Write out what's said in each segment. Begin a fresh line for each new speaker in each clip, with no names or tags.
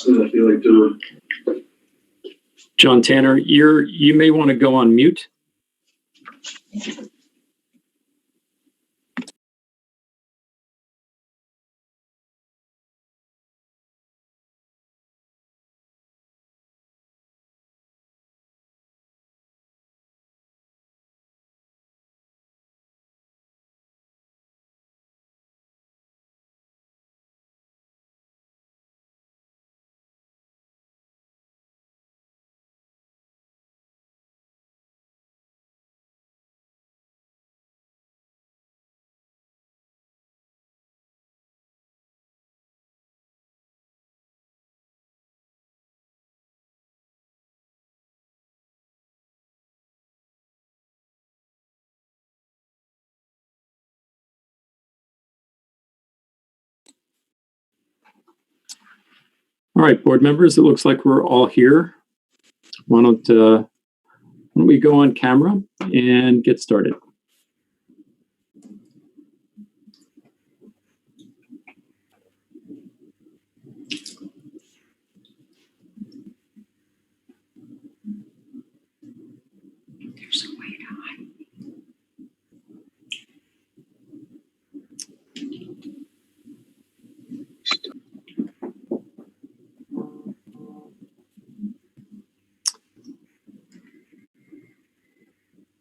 last thing I feel like doing.
John Tanner, you may want to go on mute. All right, board members, it looks like we're all here. Why don't we go on camera and get started?
There's a way to hide.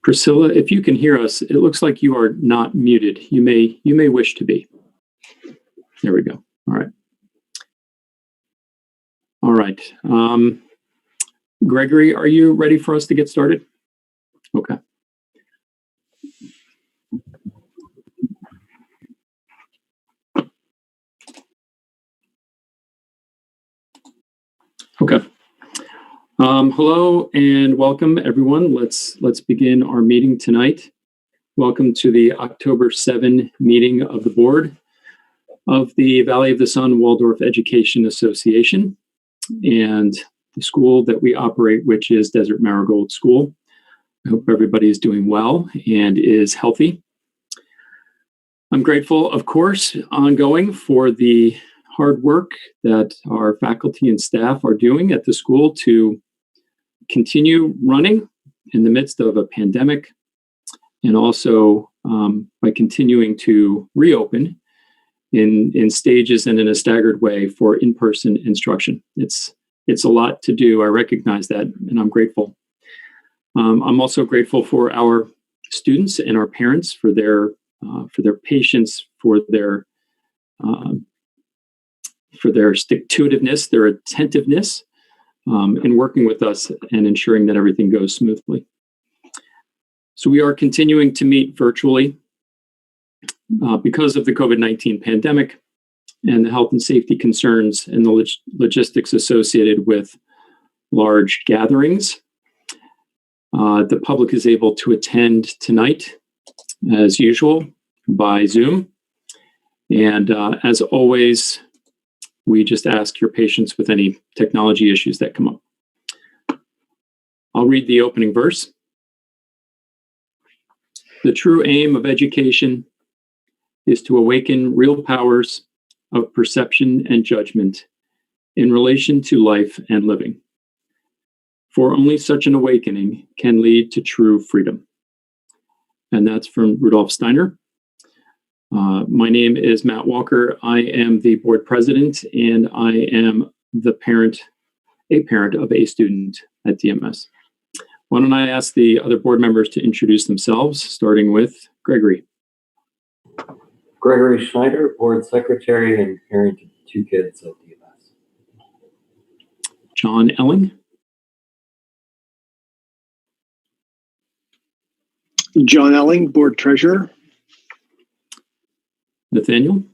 Priscilla, if you can hear us, it looks like you are not muted. You may wish to be. There we go. All right. All right. Gregory, are you ready for us to get started? Okay. Okay. Hello and welcome, everyone. Let's begin our meeting tonight. Welcome to the October 7 meeting of the board of the Valley of the Sun Waldorf Education Association and the school that we operate, which is Desert Marigold School. I hope everybody is doing well and is healthy. I'm grateful, of course, ongoing for the hard work that our faculty and staff are doing at the school to continue running in the midst of a pandemic, and also by continuing to reopen in stages and in a staggered way for in-person instruction. It's a lot to do. I recognize that, and I'm grateful. I'm also grateful for our students and our parents for their patience, for their stick-to-itiveness, their attentiveness, in working with us and ensuring that everything goes smoothly. So we are continuing to meet virtually because of the COVID-19 pandemic and the health and safety concerns and the logistics associated with large gatherings. The public is able to attend tonight, as usual, by Zoom. And as always, we just ask your patience with any technology issues that come up. I'll read the opening verse. The true aim of education is to awaken real powers of perception and judgment in relation to life and living. For only such an awakening can lead to true freedom. And that's from Rudolf Steiner. My name is Matt Walker. I am the board president, and I am a parent of a student at DMS. Why don't I ask the other board members to introduce themselves, starting with Gregory.
Gregory Schneider, board secretary and parent of 2 kids at DMS.
John Elling.
John Elling, board treasurer.
Nathaniel.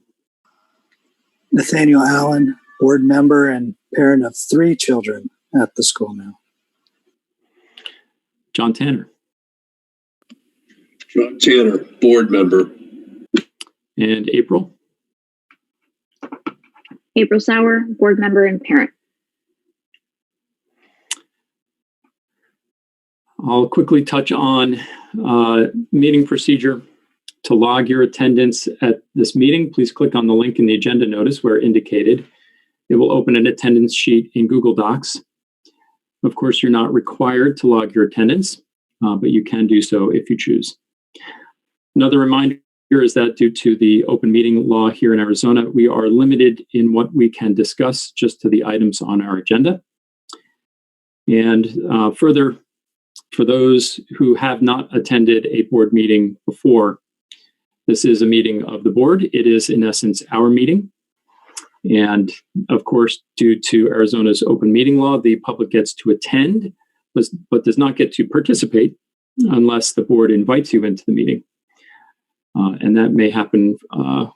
Nathaniel Allen, board member and parent of 3 children at the school now.
John Tanner.
John Tanner, board member.
And April.
April Sauer, board member and parent.
I'll quickly touch on meeting procedure. To log your attendance at this meeting, please click on the link in the agenda notice where indicated. It will open an attendance sheet in Google Docs. Of course, you're not required to log your attendance, but you can do so if you choose. Another reminder is that due to the open meeting law here in Arizona, we are limited in what we can discuss just to the items on our agenda. And further, for those who have not attended a board meeting before, this is a meeting of the board. It is, in essence, our meeting. And of course, due to Arizona's open meeting law, the public gets to attend, but does not get to participate unless the board invites you into the meeting. And that may happen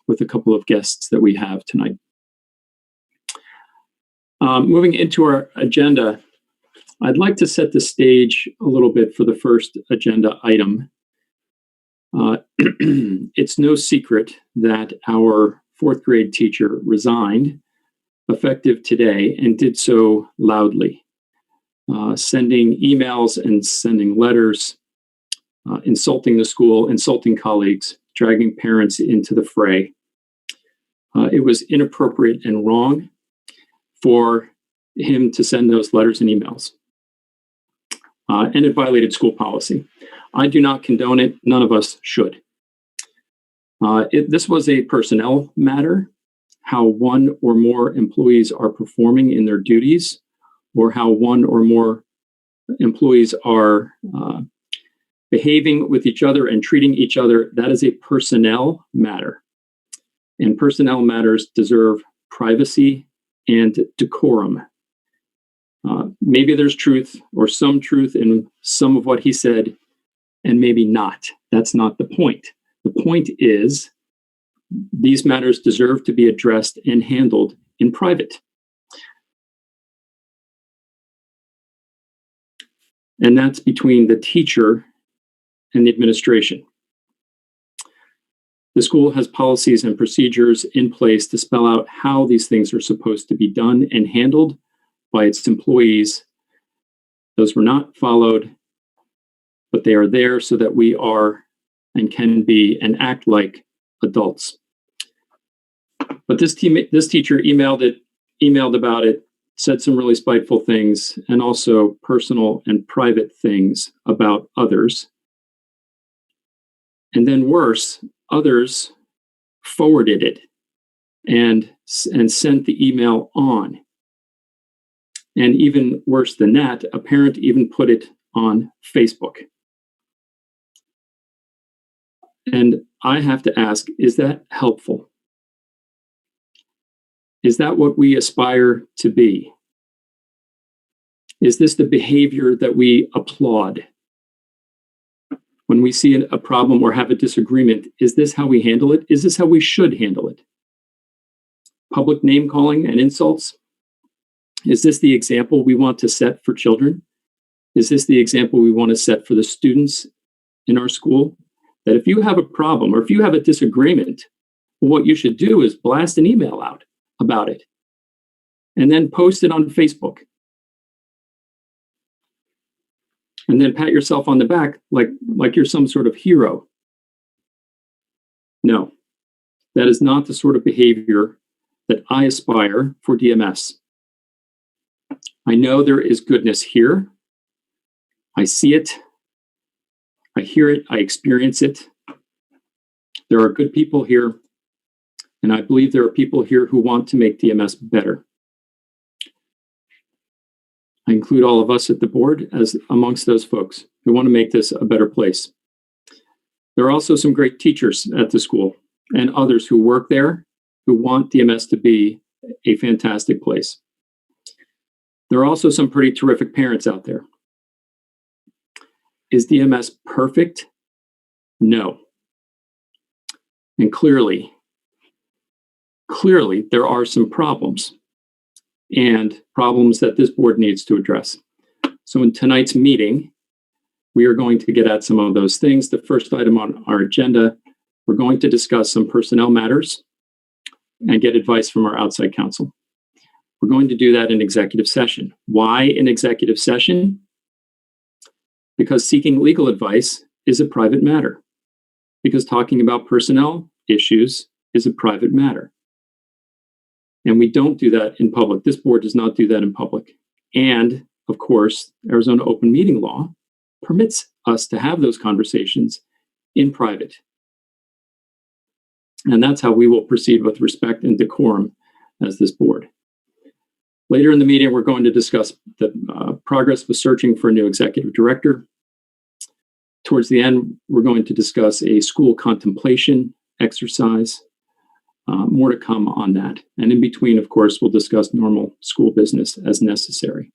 with a couple of guests that we have tonight. Moving into our agenda, I'd like to set the stage a little bit for the first agenda item. It's no secret that our fourth grade teacher resigned effective today and did so loudly, sending emails and sending letters, insulting the school, insulting colleagues, dragging parents into the fray. It was inappropriate and wrong for him to send those letters and emails. And it violated school policy. I do not condone it. None of us should. This was a personnel matter, how one or more employees are performing in their duties, or how one or more employees are behaving with each other and treating each other. That is a personnel matter. And personnel matters deserve privacy and decorum. Maybe there's truth or some truth in some of what he said, and maybe not. That's not the point. The point is, these matters deserve to be addressed and handled in private. And that's between the teacher and the administration. The school has policies and procedures in place to spell out how these things are supposed to be done and handled by its employees. Those were not followed, but they are there so that we are and can be and act like adults. But this teacher emailed about it, said some really spiteful things, and also personal and private things about others. And then worse, others forwarded it and sent the email on. And even worse than that, a parent even put it on Facebook. And I have to ask, is that helpful? Is that what we aspire to be? Is this the behavior that we applaud? When we see a problem or have a disagreement, is this how we handle it? Is this how we should handle it? Public name calling and insults? Is this the example we want to set for children? Is this the example we want to set for the students in our school? That if you have a problem or if you have a disagreement, what you should do is blast an email out about it and then post it on Facebook. And then pat yourself on the back like you're some sort of hero. No, that is not the sort of behavior that I aspire for DMS. I know there is goodness here. I see it. I hear it. I experience it. There are good people here. And I believe there are people here who want to make DMS better. I include all of us at the board as amongst those folks who want to make this a better place. There are also some great teachers at the school and others who work there who want DMS to be a fantastic place. There are also some pretty terrific parents out there. Is DMS perfect? No. And clearly, there are some problems and problems that this board needs to address. So in tonight's meeting, we are going to get at some of those things. The first item on our agenda, we're going to discuss some personnel matters and get advice from our outside counsel. We're going to do that in executive session. Why in executive session? Because seeking legal advice is a private matter. Because talking about personnel issues is a private matter. And we don't do that in public. This board does not do that in public. And of course, Arizona open meeting law permits us to have those conversations in private. And that's how we will proceed with respect and decorum as this board. Later in the meeting, we're going to discuss the progress with searching for a new executive director. Towards the end, we're going to discuss a school contemplation exercise. More to come on that. And in between, of course, we'll discuss normal school business as necessary.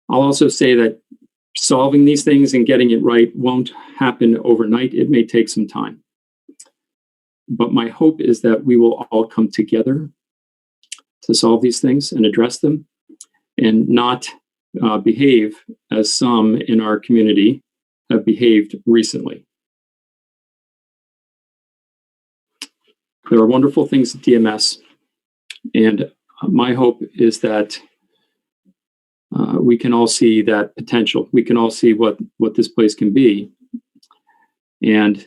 I'll also say that solving these things and getting it right won't happen overnight. It may take some time. But my hope is that we will all come together to solve these things and address them and not behave as some in our community have behaved recently. There are wonderful things at DMS, and my hope is that we can all see that potential. We can all see what this place can be, and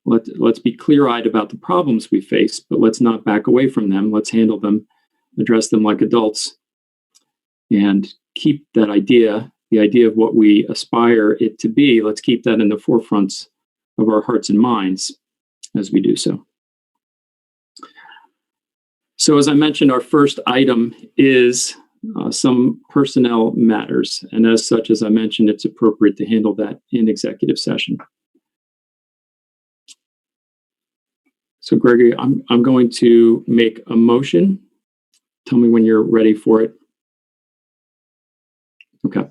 let's be clear-eyed about the problems we face, but let's not back away from them. Let's handle them, address them like adults, and keep that idea, the idea of what we aspire it to be, let's keep that in the forefronts of our hearts and minds as we do so. So as I mentioned, our first item is some personnel matters. And as such, as I mentioned, it's appropriate to handle that in executive session. So Gregory, I'm going to make a motion. Tell me when you're ready for it. Okay.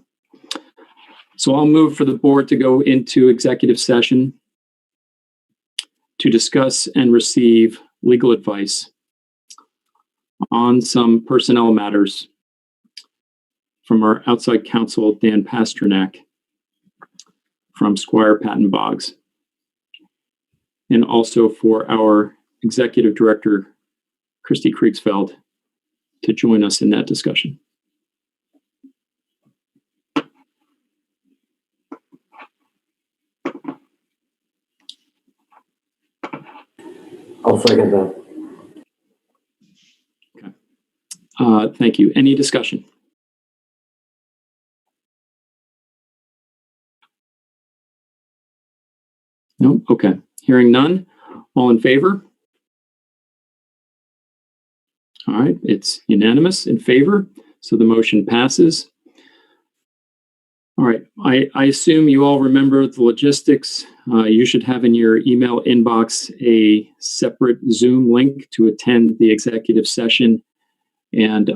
So I'll move for the board to go into executive session to discuss and receive legal advice on some personnel matters from our outside counsel, Dan Pasternak, from Squire Patton Boggs, and also for our executive director, Christy Kriegsfeld, to join us in that discussion.
I'll second that.
Thank you. Any discussion? No? Okay. Hearing none. All in favor? All right. It's unanimous in favor. So the motion passes. All right. I assume you all remember the logistics. You should have in your email inbox a separate Zoom link to attend the executive session. And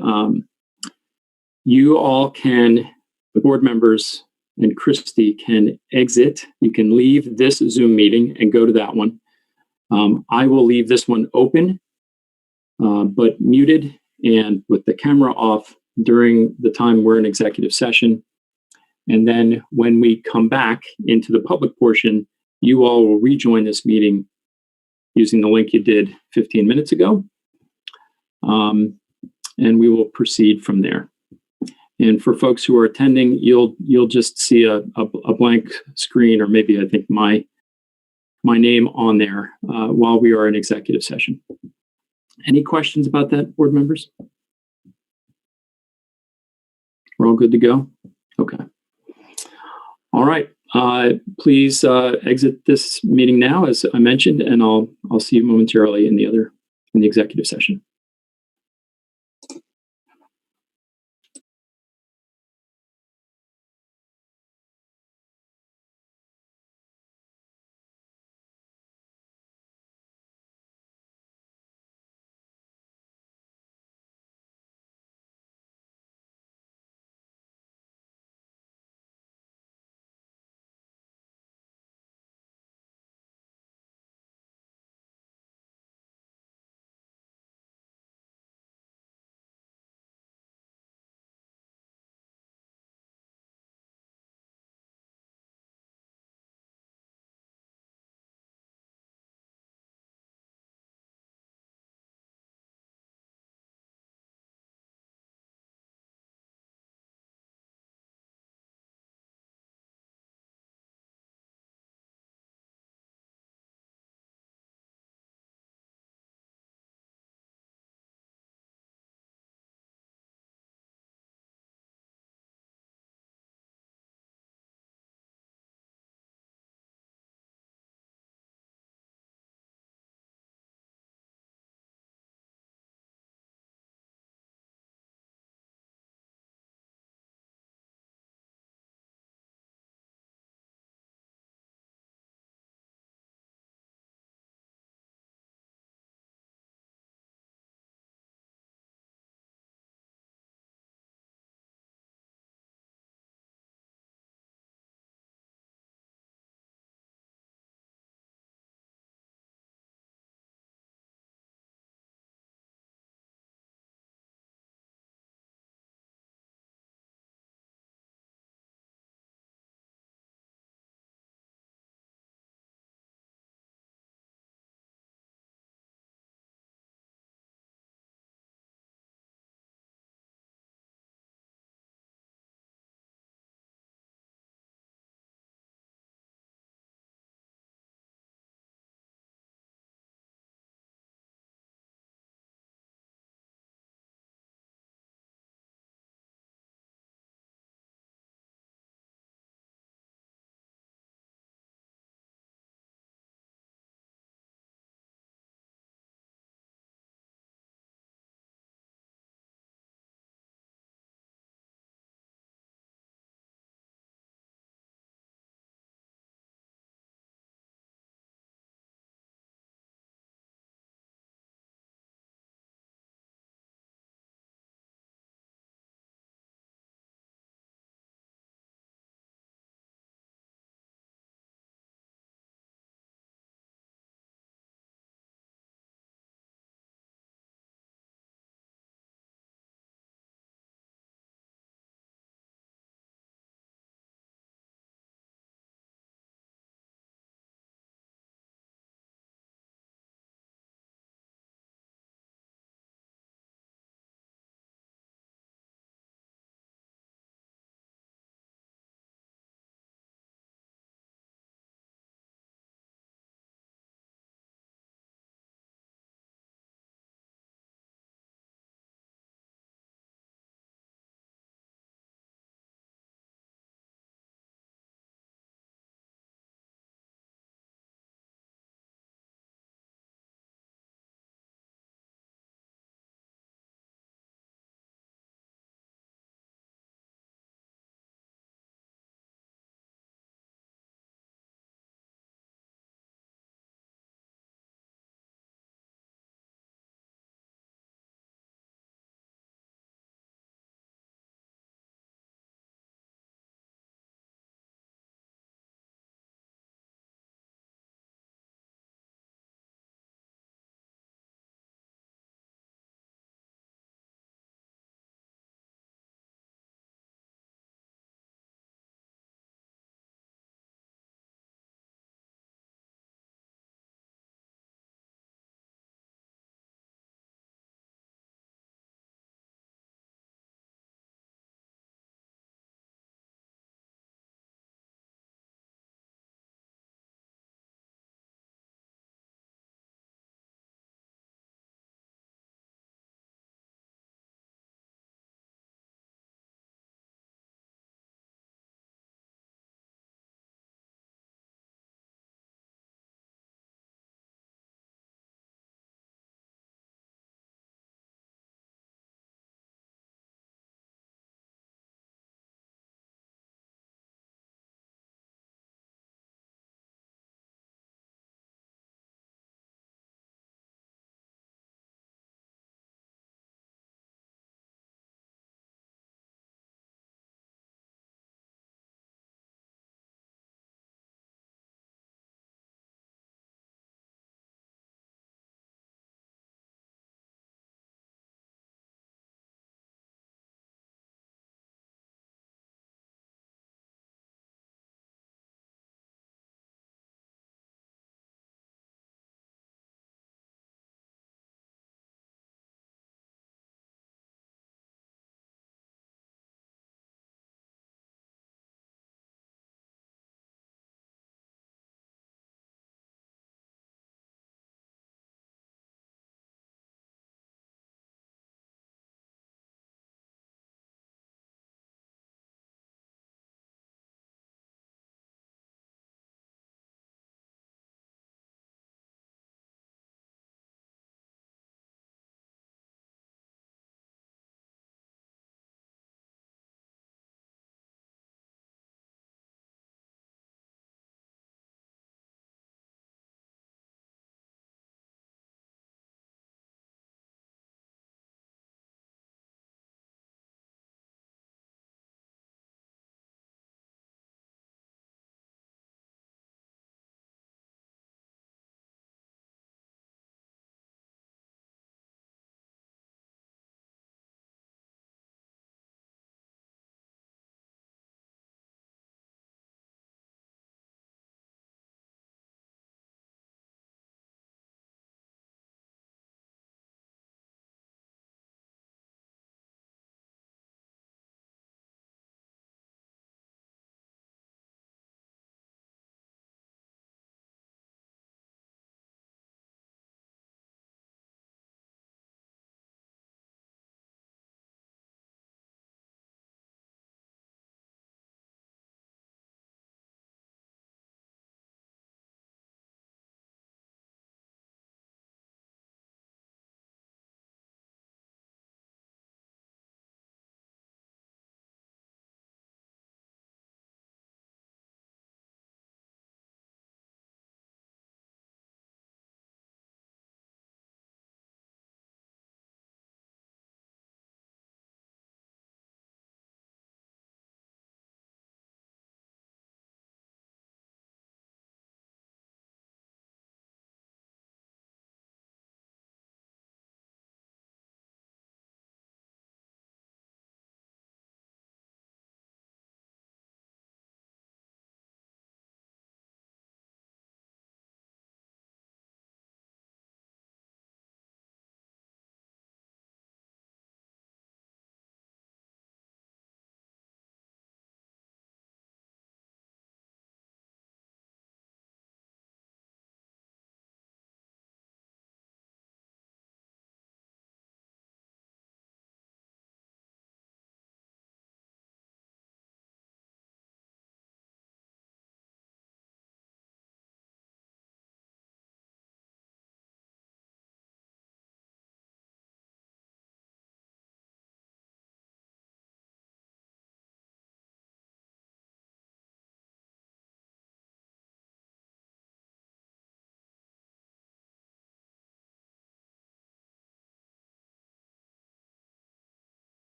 you all can, the board members and Christy can exit. You can leave this Zoom meeting and go to that one. I will leave this one open, but muted and with the camera off during the time we're in executive session. And then when we come back into the public portion, you all will rejoin this meeting using the link you did 15 minutes ago. And we will proceed from there. And for folks who are attending, you'll just see a blank screen, or maybe I think my name on there while we are in executive session. Any questions about that, board members? We're all good to go? Okay. All right. Please exit this meeting now, as I mentioned, and I'll see you momentarily in the executive session.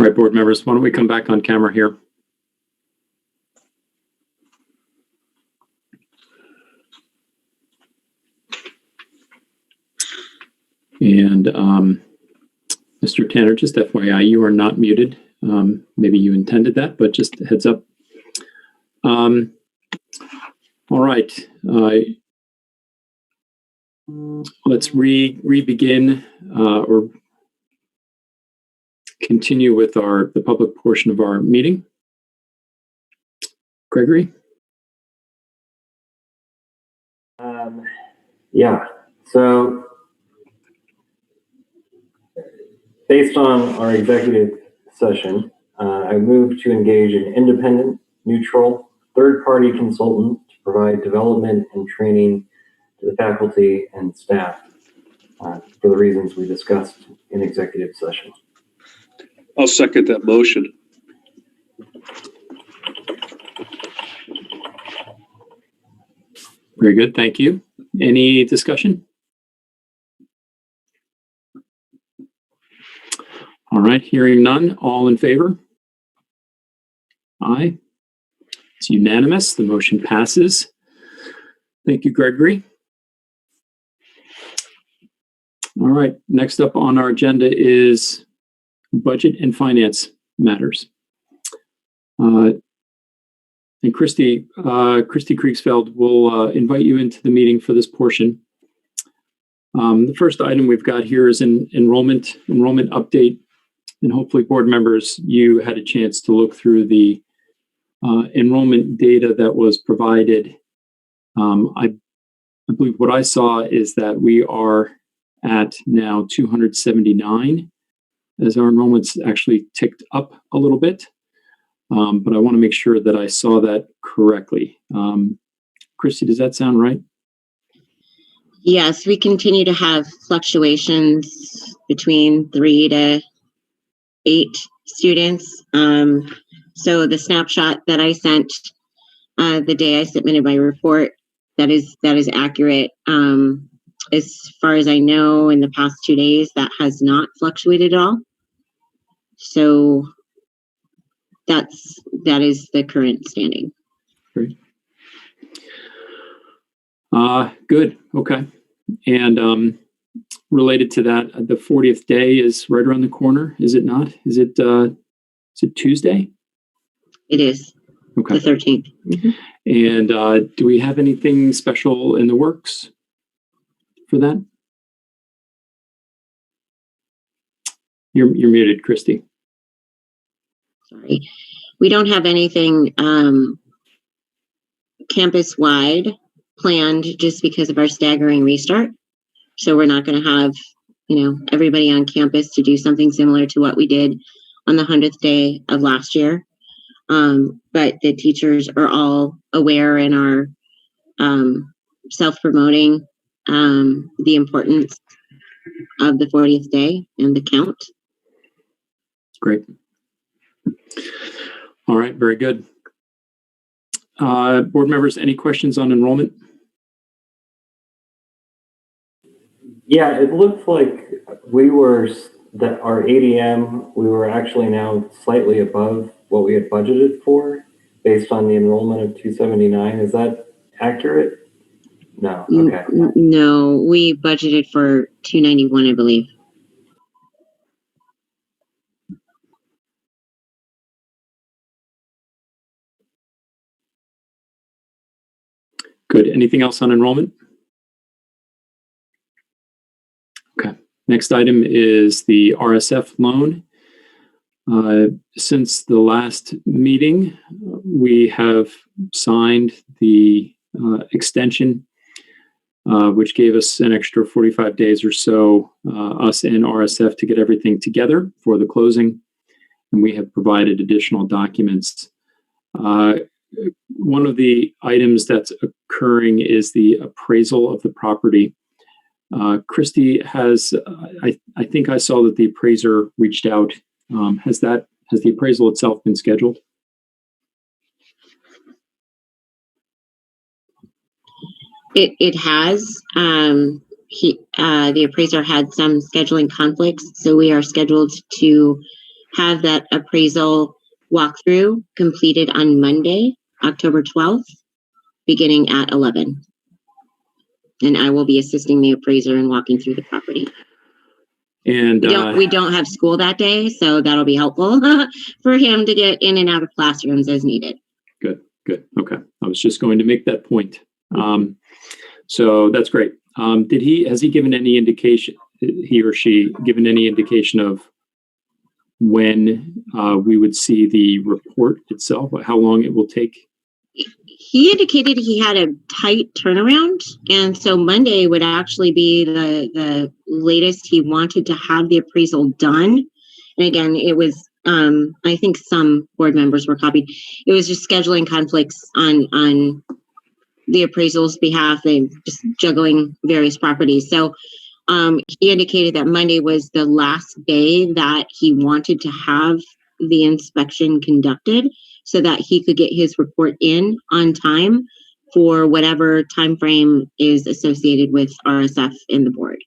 right, board members, why don't we come back on camera here? And Mr. Tanner, just FYI, you are not muted. Maybe you intended that, but just a heads up. All right. Let's re-begin or continue with the public portion of our meeting. Gregory?
Yeah, so based on our executive session, I move to engage an independent, neutral, third-party consultant to provide development and training to the faculty and staff for the reasons we discussed in executive session.
I'll second that motion.
Very good, thank you. Any discussion? All right, hearing none, all in favor? Aye. It's unanimous, the motion passes. Thank you, Gregory. All right, next up on our agenda is budget and finance matters. And Christy Kriegsfeld will invite you into the meeting for this portion. The first item we've got here is an enrollment update. And hopefully, board members, you had a chance to look through the enrollment data that was provided. I believe what I saw is that we are at now 279, as our enrollments actually ticked up a little bit. But I want to make sure that I saw that correctly. Christy, does that sound right?
Yes, we continue to have fluctuations between 3 to 8 students. So the snapshot that I sent the day I submitted my report, that is accurate. As far as I know, in the past 2 days, that has not fluctuated at all. So that is the current standing.
Great. Good. Okay. And related to that, the 40th day is right around the corner. Is it not? Is it Tuesday?
It is.
Okay.
The 13th. Mm-hmm.
And do we have anything special in the works for that? You're muted, Christy.
Sorry. We don't have anything campus-wide planned just because of our staggering restart. So we're not going to have, everybody on campus to do something similar to what we did on the 100th day of last year. But the teachers are all aware and are self-promoting the importance of the 40th day and the count.
Great. All right, very good. Board members, any questions on enrollment?
Yeah, it looks like our ADM, we were actually now slightly above what we had budgeted for based on the enrollment of 279. Is that accurate? No. Okay.
No, we budgeted for 291, I believe.
Good. Anything else on enrollment? Okay. Next item is the RSF loan. Since the last meeting, we have signed the extension, which gave us an extra 45 days or so, us and RSF, to get everything together for the closing. And we have provided additional documents. One of the items that's occurring is the appraisal of the property. Christy has, I think I saw that the appraiser reached out. Has the appraisal itself been scheduled?
It has. The appraiser had some scheduling conflicts, so we are scheduled to have that appraisal walkthrough completed on Monday, October 12th, beginning at 11. And I will be assisting the appraiser in walking through the property.
And
We don't have school that day, so that'll be helpful for him to get in and out of classrooms as needed.
good. Okay. I was just going to make that point. So that's great. Has he given any indication, he or she given any indication of when we would see the report itself, how long it will take?
He indicated he had a tight turnaround, and so Monday would actually be the latest he wanted to have the appraisal done. And again, it was I think some board members were copied. It was just scheduling conflicts on the appraisal's behalf and just juggling various properties. So he indicated that Monday was the last day that he wanted to have the inspection conducted so that he could get his report in on time for whatever time frame is associated with RSF and the board.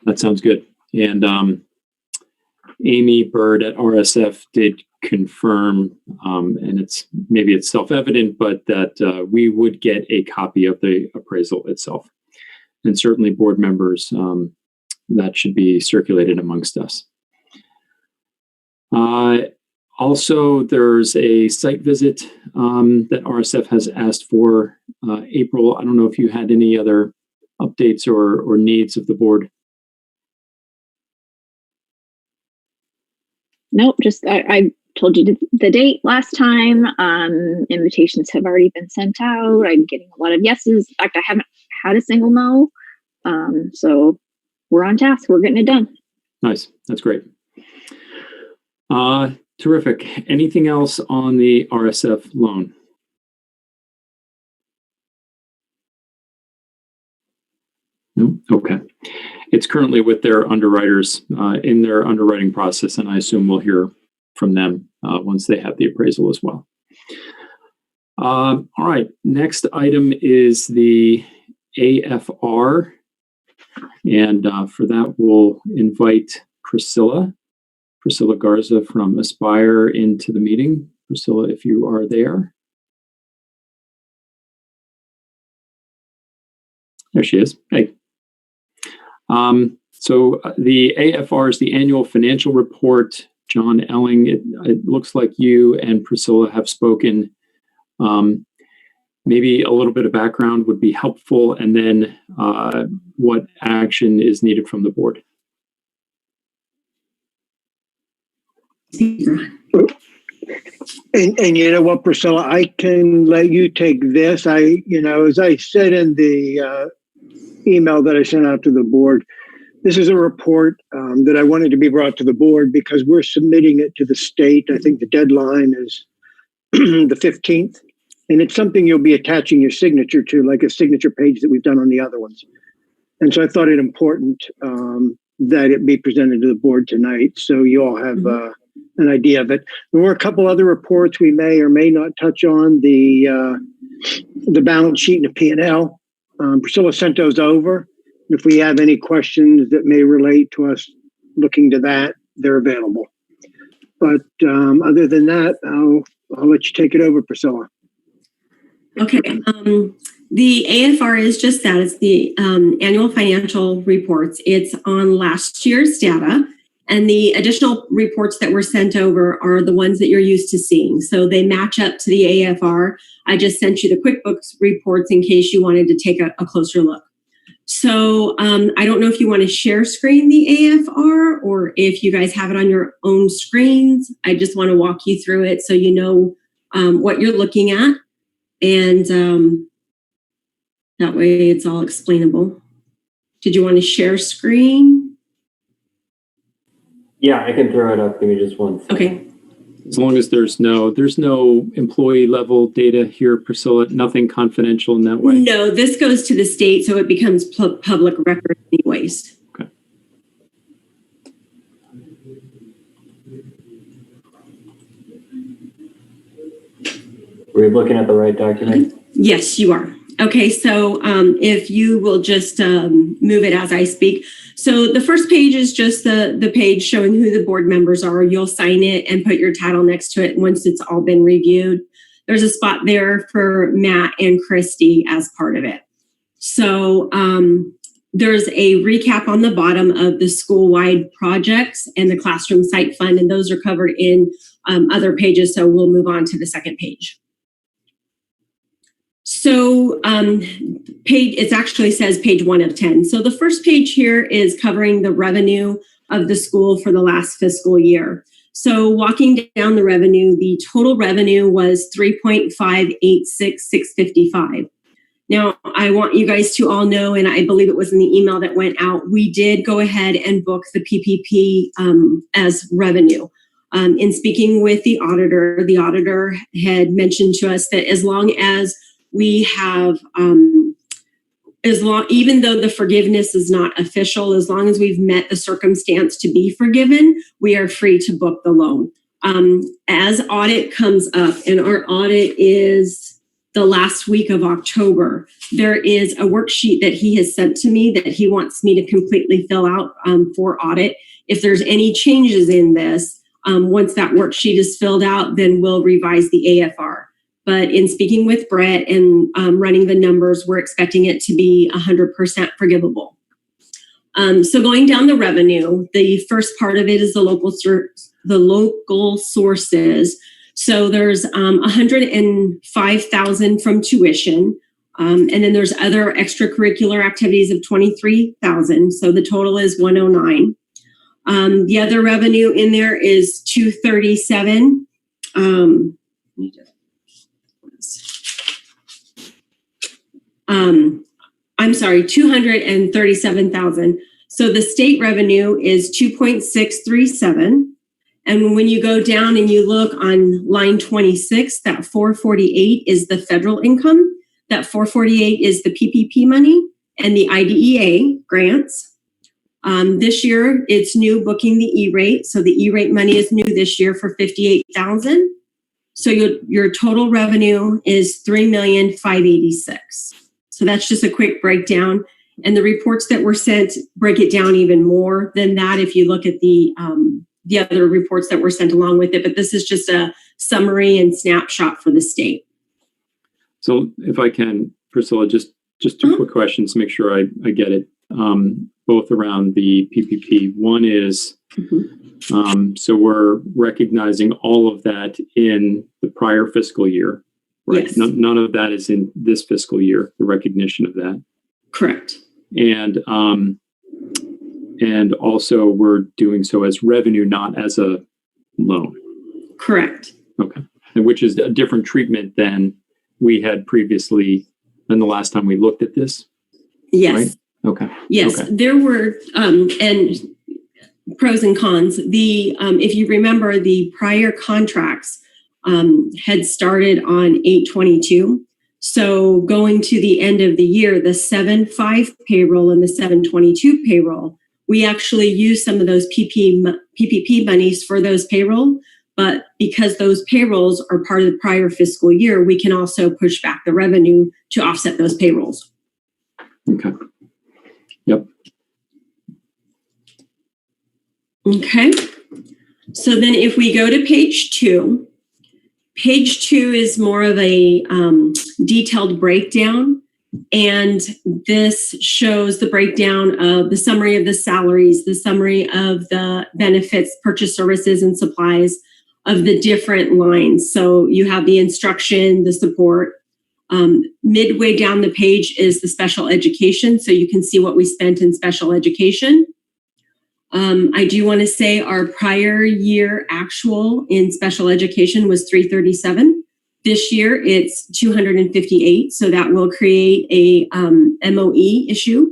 That sounds good. And Amy Bird at RSF did confirm, and maybe it's self-evident, but that we would get a copy of the appraisal itself. And certainly board members, that should be circulated amongst us. Also, there's a site visit that RSF has asked for. April, I don't know if you had any other updates or needs of the board.
Nope, just I told you the date last time. Invitations have already been sent out. I'm getting a lot of yeses. In fact, I haven't had a single no. So we're on task. We're getting it done.
Nice. That's great. Terrific. Anything else on the RSF loan? No? Okay. It's currently with their underwriters in their underwriting process, and I assume we'll hear from them once they have the appraisal as well. All right. Next item is the AFR. And for that, we'll invite Priscilla Garza from Aspire into the meeting. Priscilla, if you are there. There she is. Hey. So the AFR is the annual financial report. John Elling, it looks like you and Priscilla have spoken. Maybe a little bit of background would be helpful, and then what action is needed from the board.
And you know what, Priscilla, I can let you take this. As I said in the email that I sent out to the board, this is a report that I wanted to be brought to the board because we're submitting it to the state. I think the deadline is the 15th. And it's something you'll be attaching your signature to, like a signature page that we've done on the other ones. And so I thought it important that it be presented to the board tonight so you all have an idea of it. There were a couple other reports we may or may not touch on, the balance sheet and the P&L. Priscilla sent those over. If we have any questions that may relate to us looking to that, they're available. But other than that, I'll let you take it over, Priscilla.
Okay. The AFR is just that. It's the annual financial reports. It's on last year's data. And the additional reports that were sent over are the ones that you're used to seeing. So they match up to the AFR. I just sent you the QuickBooks reports in case you wanted to take a closer look. So I don't know if you want to share screen the AFR or if you guys have it on your own screens. I just want to walk you through it so you know what you're looking at. And that way it's all explainable. Did you want to share screen?
Yeah, I can throw it up. Give me just one second.
Okay.
As long as there's no employee level data here, Priscilla, nothing confidential in that way.
No, this goes to the state, so it becomes public record anyways.
Okay.
Were you looking at the right document?
Yes, you are. Okay, so if you will just move it as I speak. So the first page is just the page showing who the board members are. You'll sign it and put your title next to it once it's all been reviewed. There's a spot there for Matt and Christy as part of it. So there's a recap on the bottom of the school-wide projects and the classroom site fund, and those are covered in other pages. So we'll move on to the second page. So it actually says page 1 of 10. So the first page here is covering the revenue of the school for the last fiscal year. So walking down the revenue, the total revenue was $3.586,655. Now, I want you guys to all know, and I believe it was in the email that went out, we did go ahead and book the PPP as revenue. In speaking with the auditor had mentioned to us that as long as we have, even though the forgiveness is not official, as long as we've met the circumstance to be forgiven, we are free to book the loan. As audit comes up, and our audit is the last week of October, there is a worksheet that he has sent to me that he wants me to completely fill out for audit. If there's any changes in this, once that worksheet is filled out, then we'll revise the AFR. But in speaking with Brett and running the numbers, we're expecting it to be 100% forgivable. So going down the revenue, the first part of it is the local sources. So there's $105,000 from tuition, and then there's other extracurricular activities of $23,000. So the total is $109,000. The other revenue in there is $237,000. $237,000. So the state revenue is $2.637. And when you go down and you look on line 26, that 448 is the federal income. That 448 is the PPP money and the IDEA grants. This year, it's new booking the E-rate. So the E-rate money is new this year for $58,000. So your total revenue is $3,586,000. So that's just a quick breakdown. And the reports that were sent break it down even more than that if you look at the other reports that were sent along with it. But this is just a summary and snapshot for the state.
So if I can, Priscilla, just two quick questions to make sure I get it, both around the PPP. One is, so we're recognizing all of that in the prior fiscal year, right?
Yes.
None of that is in this fiscal year, the recognition of that.
Correct.
And also we're doing so as revenue, not as a loan.
Correct.
Okay. And which is a different treatment than we had previously than the last time we looked at this.
Yes.
Right? Okay.
Yes.
Okay.
There were, and pros and cons. If you remember, the prior contracts had started on 8/22. So going to the end of the year, the 7/5 payroll and the 7/22 payroll, we actually use some of those PPP monies for those payroll. But because those payrolls are part of the prior fiscal year, we can also push back the revenue to offset those payrolls.
Okay. Yep.
Okay. So then if we go to page 2 is more of a detailed breakdown. And this shows the breakdown of the summary of the salaries, the summary of the benefits, purchase services, and supplies of the different lines. So you have the instruction, the support. Midway down the page is the special education. So you can see what we spent in special education. I do want to say our prior year actual in special education was 337. This year it's 258. So that will create a MOE issue.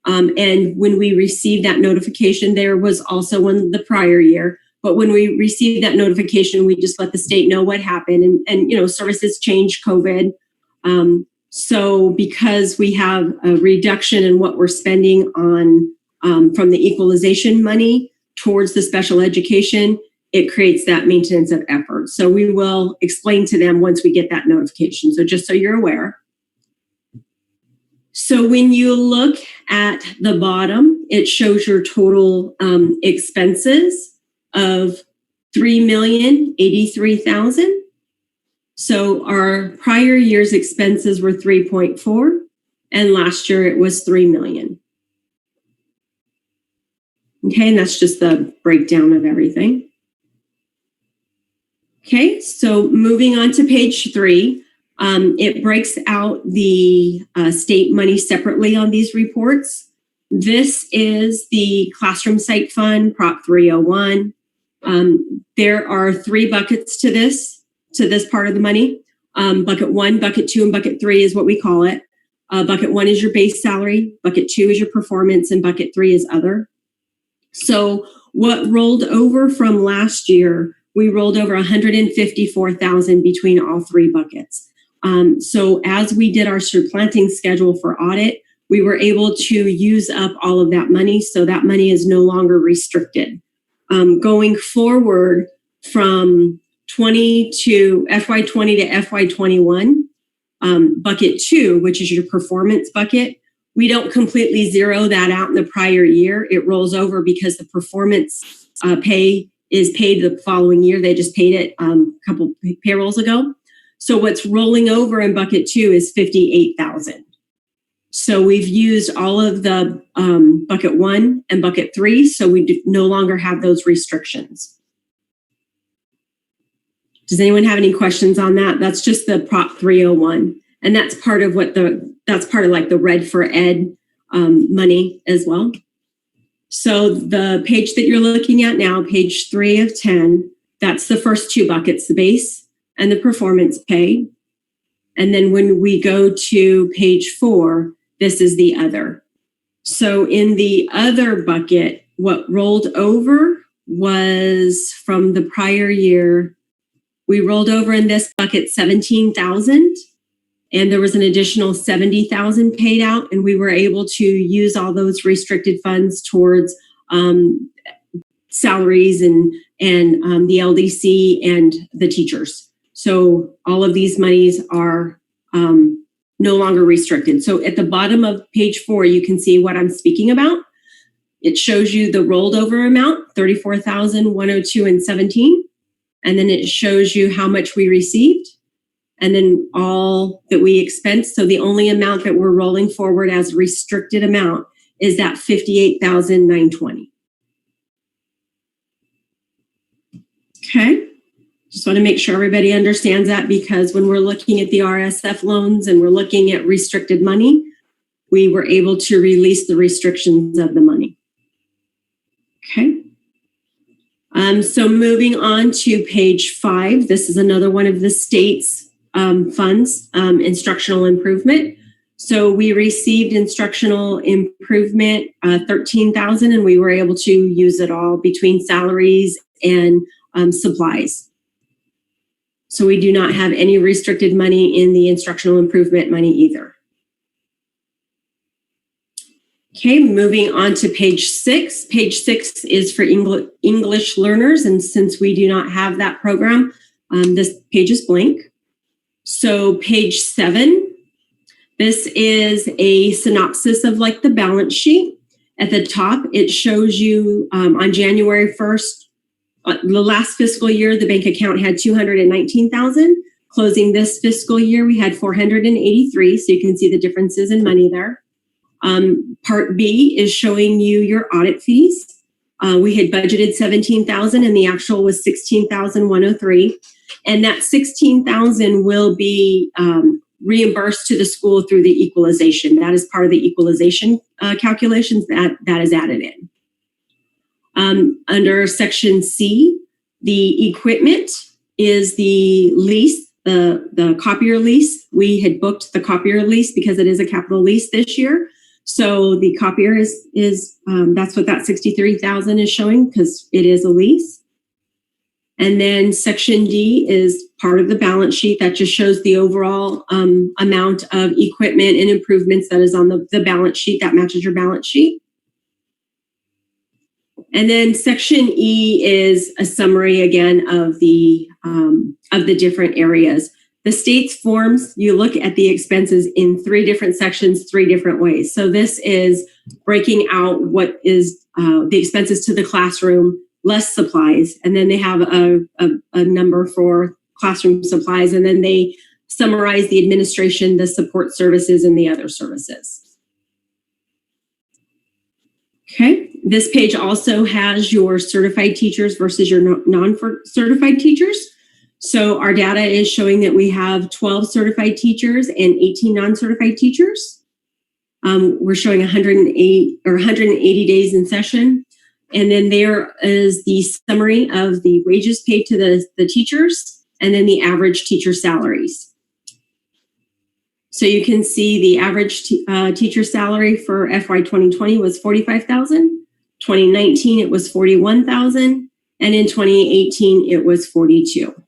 And when we received that notification, there was also one the prior year. But when we received that notification, we just let the state know what happened. And services changed COVID. So because we have a reduction in what we're spending on from the equalization money towards the special education, it creates that maintenance of effort. So we will explain to them once we get that notification. So just so you're aware. So when you look at the bottom, it shows your total expenses of $3,083,000. So our prior year's expenses were 3.4, and last year it was 3 million. Okay, and that's just the breakdown of everything. Okay, so moving on to page 3, it breaks out the state money separately on these reports. This is the Classroom Site Fund, Prop 301. There are 3 buckets to this part of the money. Bucket 1, bucket 2, and bucket 3 is what we call it. Bucket 1 is your base salary, bucket 2 is your performance, and bucket 3 is other. So what rolled over from last year, we rolled over $154,000 between all 3 buckets. So as we did our supplanting schedule for audit, we were able to use up all of that money. So that money is no longer restricted. Going forward from FY20 to FY21, bucket 2, which is your performance bucket, we don't completely zero that out in the prior year. It rolls over because the performance pay is paid the following year. They just paid it a couple payrolls ago. So what's rolling over in bucket 2 is $58,000. So we've used all of the bucket 1 and bucket 3, so we no longer have those restrictions. Does anyone have any questions on that? That's just the Prop 301, and that's part of like the Red for Ed money as well. So the page that you're looking at now, page 3 of 10, that's the first 2 buckets, the base and the performance pay. And then when we go to page 4, this is the other. So in the other bucket, what rolled over was from the prior year, we rolled over in this bucket $17,000, and there was an additional $70,000 paid out, and we were able to use all those restricted funds towards salaries and the LDC and the teachers. So all of these monies are no longer restricted. So at the bottom of page 4, you can see what I'm speaking about. It shows you the rolled over amount, $34,102.17. And then it shows you how much we received and then all that we expensed. So the only amount that we're rolling forward as a restricted amount is that $58,920. Okay. Just want to make sure everybody understands that, because when we're looking at the RSF loans and we're looking at restricted money, we were able to release the restrictions of the money. Okay. So moving on to page 5, this is another one of the state's funds, instructional improvement. So we received instructional improvement, $13,000, and we were able to use it all between salaries and supplies. So we do not have any restricted money in the instructional improvement money either. Okay, moving on to page 6. Page 6 is for English learners, and since we do not have that program, this page is blank. So page 7, this is a synopsis of like the balance sheet. At the top, it shows you on January 1st, the last fiscal year, the bank account had $219,000. Closing this fiscal year, we had $483,000. So you can see the differences in money there. Part B is showing you your audit fees. We had budgeted $17,000 and the actual was $16,103. And that $16,000 will be reimbursed to the school through the equalization. That is part of the equalization calculations that is added in. Under section C, the equipment is the lease, the copier lease. We had booked the copier lease because it is a capital lease this year. So the copier is that's what that $63,000 is showing, because it is a lease. And then section D is part of the balance sheet that just shows the overall amount of equipment and improvements that is on the balance sheet that matches your balance sheet. And then section E is a summary again of the different areas. the state's forms, you look at the expenses in 3 different sections, 3 different ways. So this is breaking out what is the expenses to the classroom, less supplies, and then they have a number for classroom supplies, and then they summarize the administration, the support services, and the other services. Okay, this page also has your certified teachers versus your non-certified teachers. So our data is showing that we have 12 certified teachers and 18 non-certified teachers. We're showing 108 or 180 days in session. And then there is the summary of the wages paid to the teachers, and then the average teacher salaries. So you can see the average teacher salary for FY 2020 was $45,000. 2019 it was $41,000, and in 2018 it was $42,000.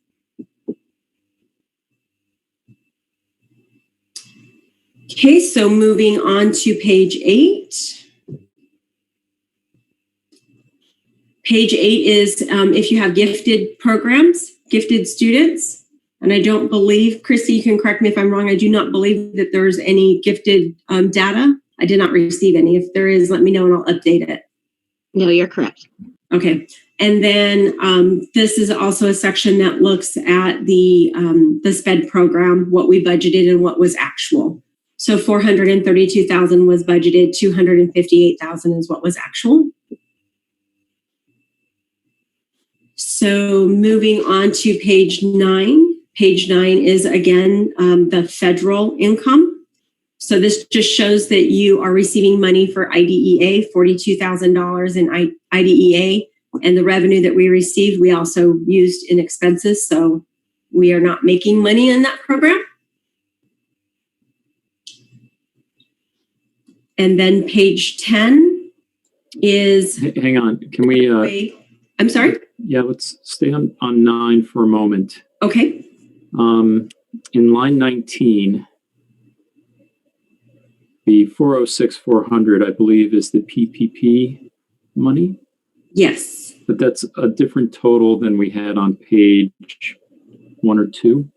Okay, so moving on to page 8. Page 8 is if you have gifted programs, gifted students. And I don't believe, Chrissy, you can correct me if I'm wrong, I do not believe that there's any gifted data. I did not receive any. If there is, let me know and I'll update it.
No, you're correct.
Okay. And then this is also a section that looks at the SPED program, what we budgeted and what was actual. So $432,000 was budgeted, $258,000 is what was actual. So moving on to page 9. Page 9 is again the federal income. So this just shows that you are receiving money for IDEA, $42,000 in IDEA, and the revenue that we received, we also used in expenses. So we are not making money in that program. And then page 10 is...
Hang on, can we...
I'm sorry?
Yeah, let's stay on 9 for a moment.
Okay.
In line 19, the 406,400, I believe, is the PPP money.
Yes.
But that's a different total than we had on page 1 or 2.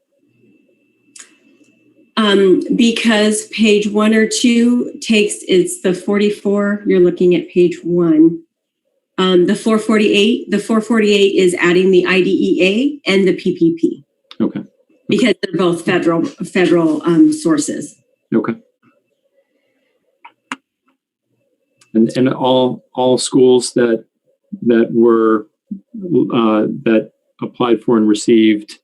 Because page 1 or 2 it's the 44. You're looking at page 1. The 448 is adding the IDEA and the PPP.
Okay.
Because they're both federal sources.
Okay. And all schools that were that applied for and received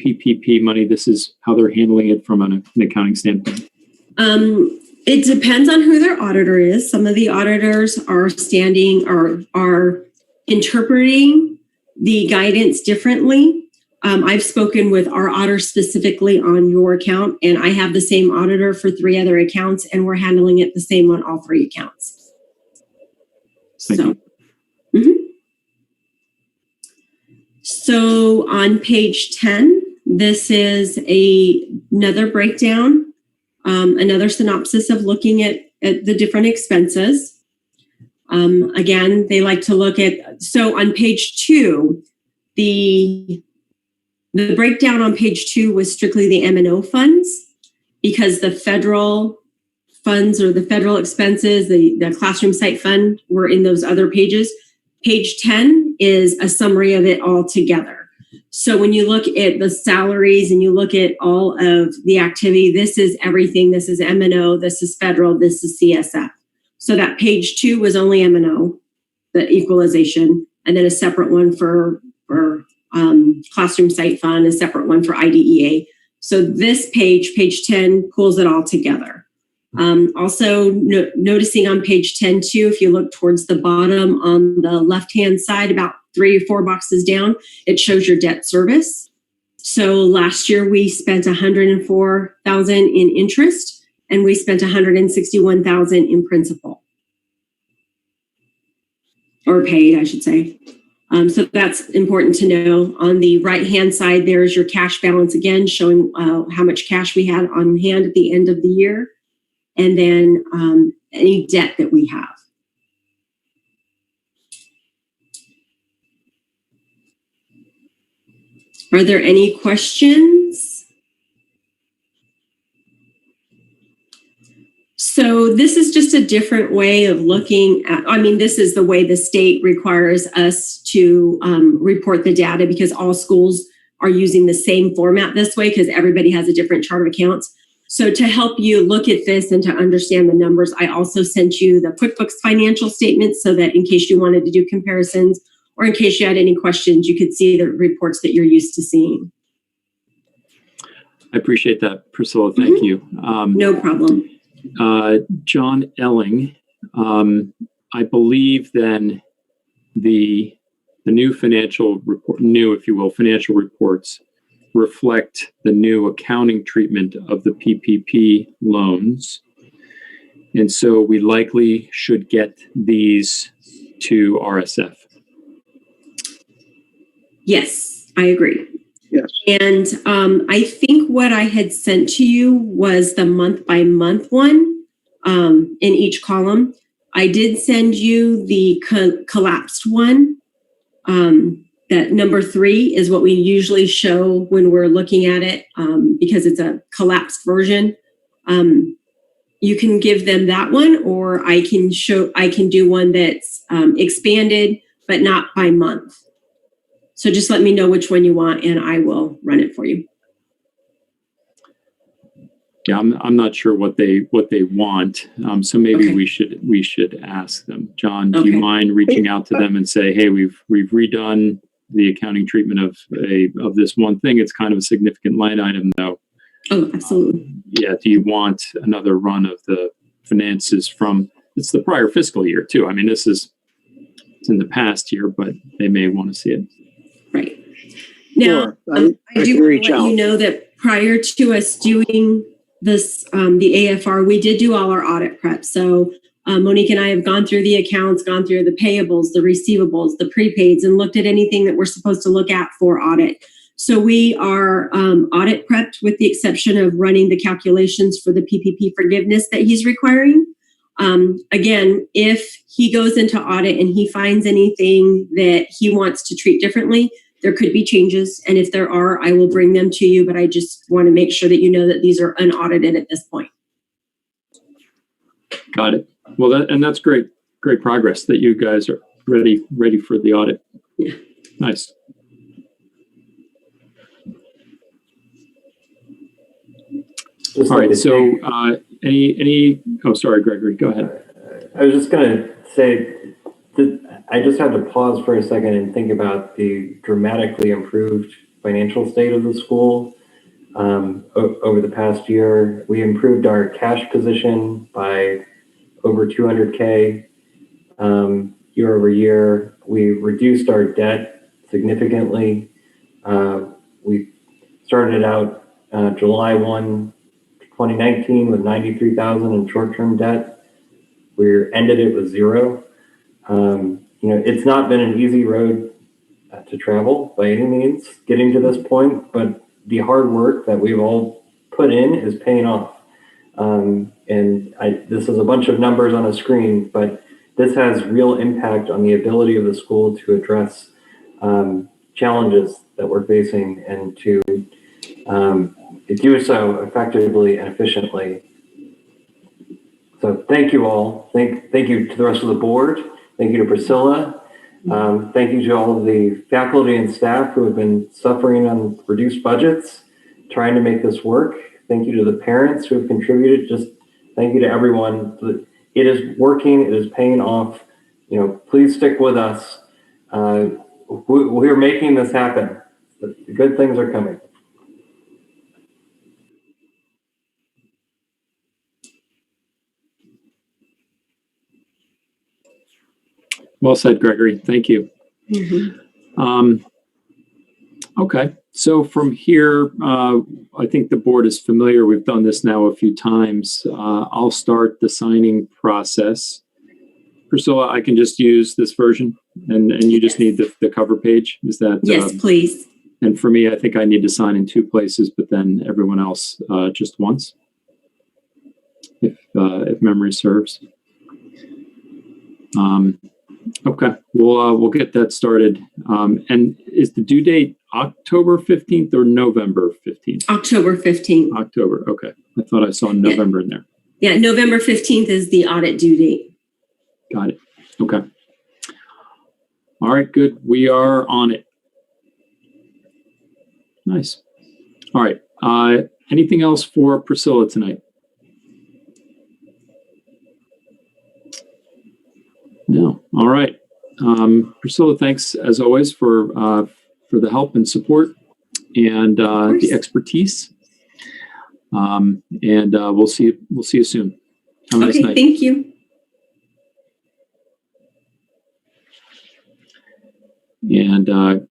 PPP money, this is how they're handling it from an accounting standpoint.
It depends on who their auditor is. Some of the auditors are are interpreting the guidance differently. I've spoken with our auditor specifically on your account, and I have the same auditor for 3 other accounts, and we're handling it the same on all 3 accounts.
Thank you.
So on page 10, this is another breakdown, another synopsis of looking at the different expenses. Again, they like to look at, so on page 2, the breakdown on page 2 was strictly the M&O funds, because the federal funds or the federal expenses, the classroom site fund were in those other pages. Page 10 is a summary of it all together. So when you look at the salaries and you look at all of the activity, this is everything. This is M&O, this is federal, this is CSF. So that page 2 was only M&O, the equalization, and then a separate one for classroom site fund, a separate one for IDEA. So this page 10, pulls it all together. Also noticing on page 10 too, if you look towards the bottom on the left-hand side, about 3 or 4 boxes down, it shows your debt service. So last year we spent $104,000 in interest, and we spent $161,000 in principal, or paid, I should say. So that's important to know. On the right-hand side, there's your cash balance again, showing how much cash we had on hand at the end of the year, and then any debt that we have. Are there any questions? So this is just a different way of looking at, this is the way the state requires us to report the data, because all schools are using the same format this way because everybody has a different chart of accounts. So to help you look at this and to understand the numbers, I also sent you the QuickBooks financial statements so that in case you wanted to do comparisons or in case you had any questions, you could see the reports that you're used to seeing.
I appreciate that, Priscilla. Thank you.
No problem.
John Elling, I believe then the new financial report, if you will, financial reports reflect the new accounting treatment of the PPP loans. And so we likely should get these to RSF.
Yes, I agree.
Yes.
And I think what I had sent to you was the month by month one in each column. I did send you the collapsed one. That number 3 is what we usually show when we're looking at it because it's a collapsed version. You can give them that one, or I can do one that's expanded but not by month. So just let me know which one you want and I will run it for you.
Yeah, I'm not sure what they want. So maybe
Okay.
we should ask them. John, do you
Okay.
mind reaching out to them and say, hey, we've redone the accounting treatment of this one thing. It's kind of a significant line item though.
Oh, absolutely.
Yeah, do you want another run of the finances from, it's the prior fiscal year too. I mean, it's in the past year, but they may want to see it.
Right. Now,
Sure.
I do want to let you know that prior to us doing this, the AFR, we did do all our audit prep. So Monique and I have gone through the accounts, gone through the payables, the receivables, the prepaids, and looked at anything that we're supposed to look at for audit. So we are audit prepped with the exception of running the calculations for the PPP forgiveness that he's requiring. Again, if he goes into audit and he finds anything that he wants to treat differently, there could be changes. And if there are, I will bring them to you, but I just want to make sure that you know that these are unaudited at this point.
Got it. Well, that's great progress that you guys are ready for the audit.
Yeah.
Nice.
Just
All
like
right.
to
So,
take-
oh, sorry, Gregory, go ahead.
I was just going to say that I just had to pause for a second and think about the dramatically improved financial state of the school over the past year. We improved our cash position by over $200K year over year. We reduced our debt significantly. We started out July 1, 2019 with $93,000 in short-term debt. We ended it with $0. It's not been an easy road to travel by any means getting to this point, but the hard work that we've all put in is paying off. This is a bunch of numbers on a screen, but this has real impact on the ability of the school to address challenges that we're facing and to do so effectively and efficiently. So thank you all. Thank you to the rest of the board. Thank you to Priscilla. Thank you to all of the faculty and staff who have been suffering on reduced budgets, trying to make this work. Thank you to the parents who have contributed. Just thank you to everyone. It is working. It is paying off. Please stick with us. We're making this happen. The good things are coming.
Well said, Gregory. Thank you.
Mm-hmm.
Okay. So from here, I think the board is familiar. We've done this now a few times. I'll start the signing process. Priscilla, I can just use this version and you just need the cover page. Is that?
Yes, please.
And for me, I think I need to sign in 2 places, but then everyone else just once, if memory serves. Okay, we'll get that started. And is the due date October 15th or November 15th?
October 15th.
October. Okay, I thought I saw November in there.
Yeah, November 15th is the audit due date.
Got it. Okay. All right, good. We are on it. Nice. All right. Anything else for Priscilla tonight? No. All right. Priscilla, thanks as always for the help and support and the expertise. And we'll see you soon. Have a nice night.
Thank you.
And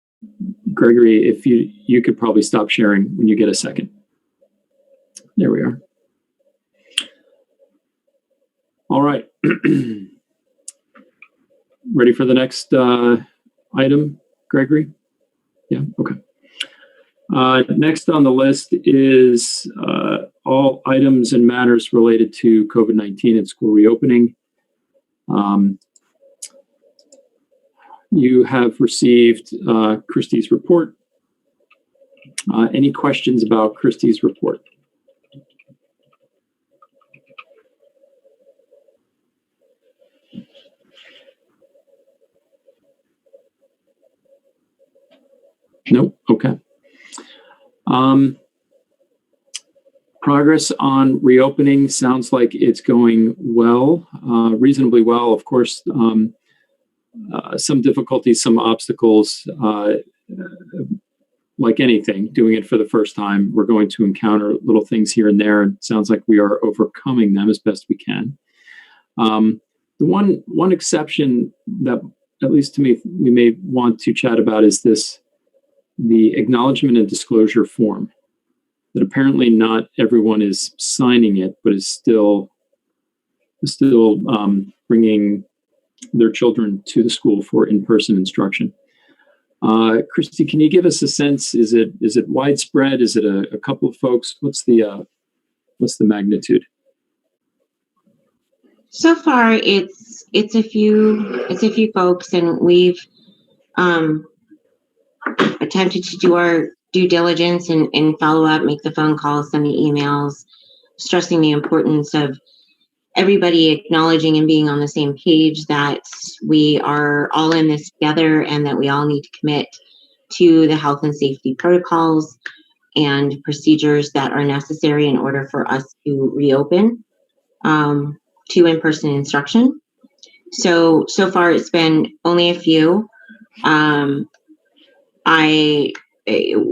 Gregory, if you could probably stop sharing when you get a second. There we are. All right. Ready for the next item, Gregory? Yeah, okay. Next on the list is all items and matters related to COVID-19 and school reopening. You have received Christie's report. Any questions about Christie's report? Nope. Okay. Progress on reopening sounds like it's going well, reasonably well. Of course, some difficulties, some obstacles, like anything, doing it for the first time, we're going to encounter little things here and there. And it sounds like we are overcoming them as best we can. The one exception that, at least to me, we may want to chat about is the acknowledgement and disclosure form, that apparently not everyone is signing it, but is still bringing their children to the school for in-person instruction. Christy, can you give us a sense? Is it widespread? Is it a couple of folks? What's the magnitude?
So far, it's a few folks, and we've attempted to do our due diligence and follow up, make the phone calls, send the emails, stressing the importance of everybody acknowledging and being on the same page that we are all in this together and that we all need to commit to the health and safety protocols and procedures that are necessary in order for us to reopen to in-person instruction. So far it's been only a few.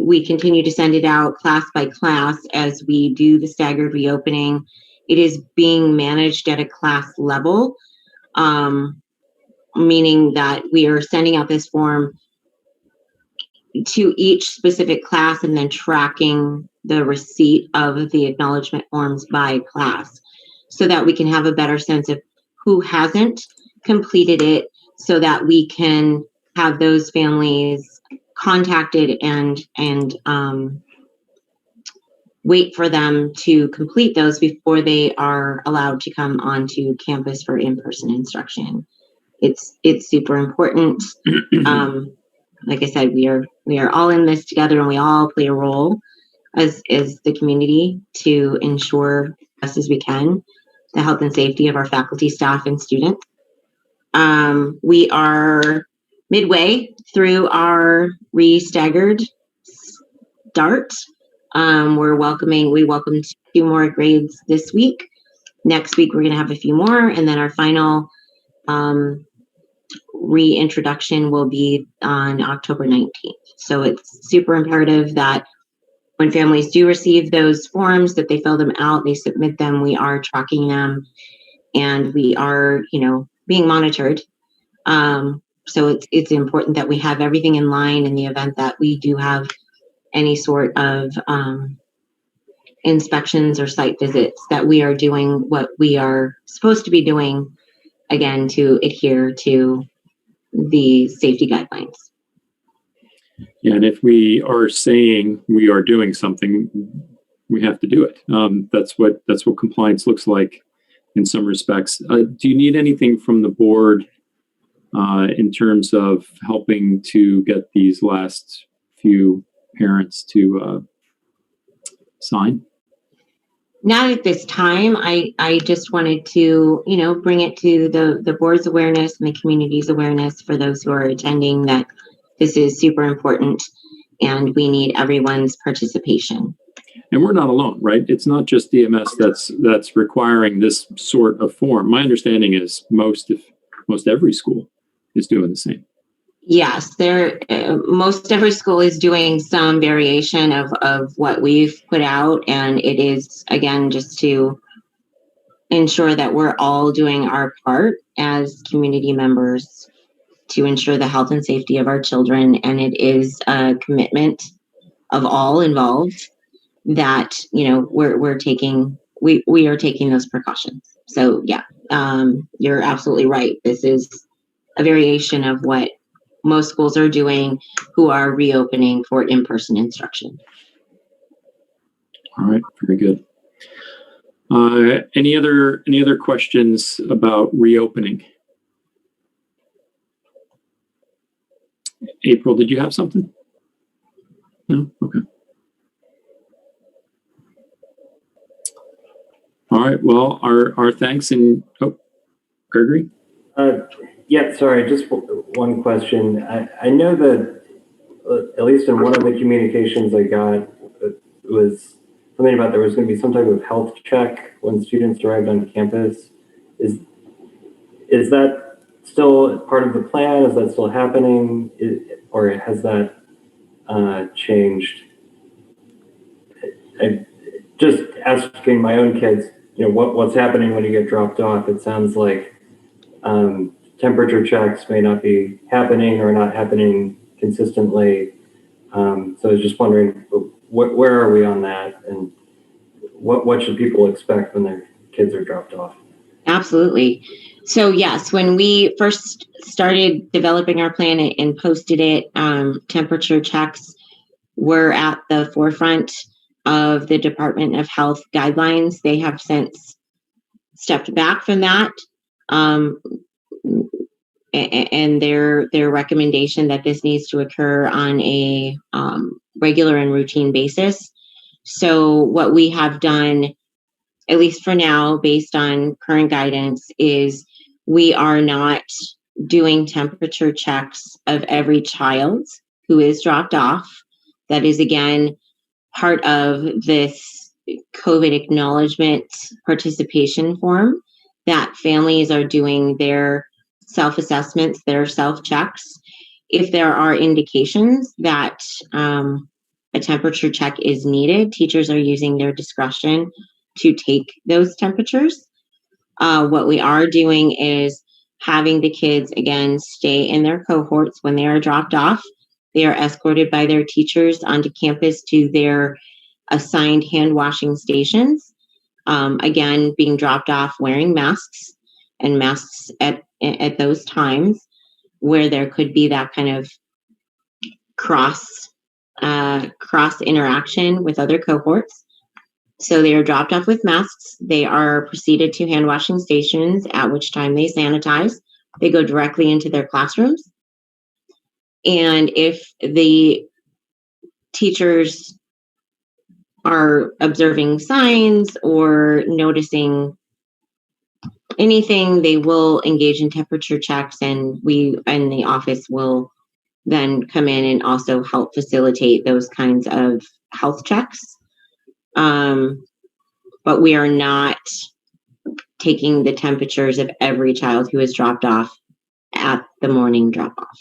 We continue to send it out class by class as we do the staggered reopening. It is being managed at a class level, meaning that we are sending out this form to each specific class and then tracking the receipt of the acknowledgement forms by class so that we can have a better sense of who hasn't completed it, so that we can have those families contacted and wait for them to complete those before they are allowed to come onto campus for in-person instruction. It's super important. Like I said, we are all in this together, and we all play a role as the community to ensure best as we can the health and safety of our faculty, staff, and students. We are midway through our re-staggered start. We welcomed 2 more grades this week. Next week, we're going to have a few more, and then our final reintroduction will be on October 19th. So it's super imperative that when families do receive those forms, that they fill them out, they submit them, we are tracking them, and we are, being monitored. So it's important that we have everything in line in the event that we do have any sort of inspections or site visits, that we are doing what we are supposed to be doing, again, to adhere to the safety guidelines.
Yeah, and if we are saying we are doing something, we have to do it. That's what compliance looks like in some respects. Do you need anything from the board in terms of helping to get these last few parents to sign?
Not at this time. I just wanted to, bring it to the board's awareness and the community's awareness for those who are attending that this is super important and we need everyone's participation.
And we're not alone, right? It's not just DMS that's requiring this sort of form. My understanding is most every school is doing the same.
Yes, most every school is doing some variation of what we've put out, and it is, again, just to ensure that we're all doing our part as community members to ensure the health and safety of our children. And it is a commitment of all involved that, we are taking those precautions. So yeah, you're absolutely right. This is a variation of what most schools are doing who are reopening for in-person instruction.
All right, very good. Any other questions about reopening? April, did you have something? No? Okay. All right, well, our thanks and, Gregory?
Yeah, sorry, just one question. I know that at least in one of the communications I got, it was something about there was going to be some type of health check when students arrived on campus. Is that still part of the plan? Is that still happening? Or has that changed? I just asking my own kids, what's happening when you get dropped off. It sounds like temperature checks may not be happening or not happening consistently. So I was just wondering, where are we on that, and what should people expect when their kids are dropped off?
Absolutely. So yes, when we first started developing our plan and posted it, temperature checks were at the forefront of the Department of Health guidelines. They have since stepped back from that. And their recommendation that this needs to occur on a regular and routine basis. So what we have done, at least for now, based on current guidance, is we are not doing temperature checks of every child who is dropped off. That is, again, part of this COVID acknowledgement participation form that families are doing their self-assessments, their self-checks. If there are indications that a temperature check is needed, teachers are using their discretion to take those temperatures. What we are doing is having the kids, again, stay in their cohorts when they are dropped off. They are escorted by their teachers onto campus to their assigned hand washing stations. Again, being dropped off wearing masks, and masks at those times where there could be that kind of cross interaction with other cohorts. So they are dropped off with masks. They are proceeded to hand washing stations, at which time they sanitize. They go directly into their classrooms. And if the teachers are observing signs or noticing anything, they will engage in temperature checks, and we in the office will then come in and also help facilitate those kinds of health checks. But we are not taking the temperatures of every child who is dropped off at the morning drop-off.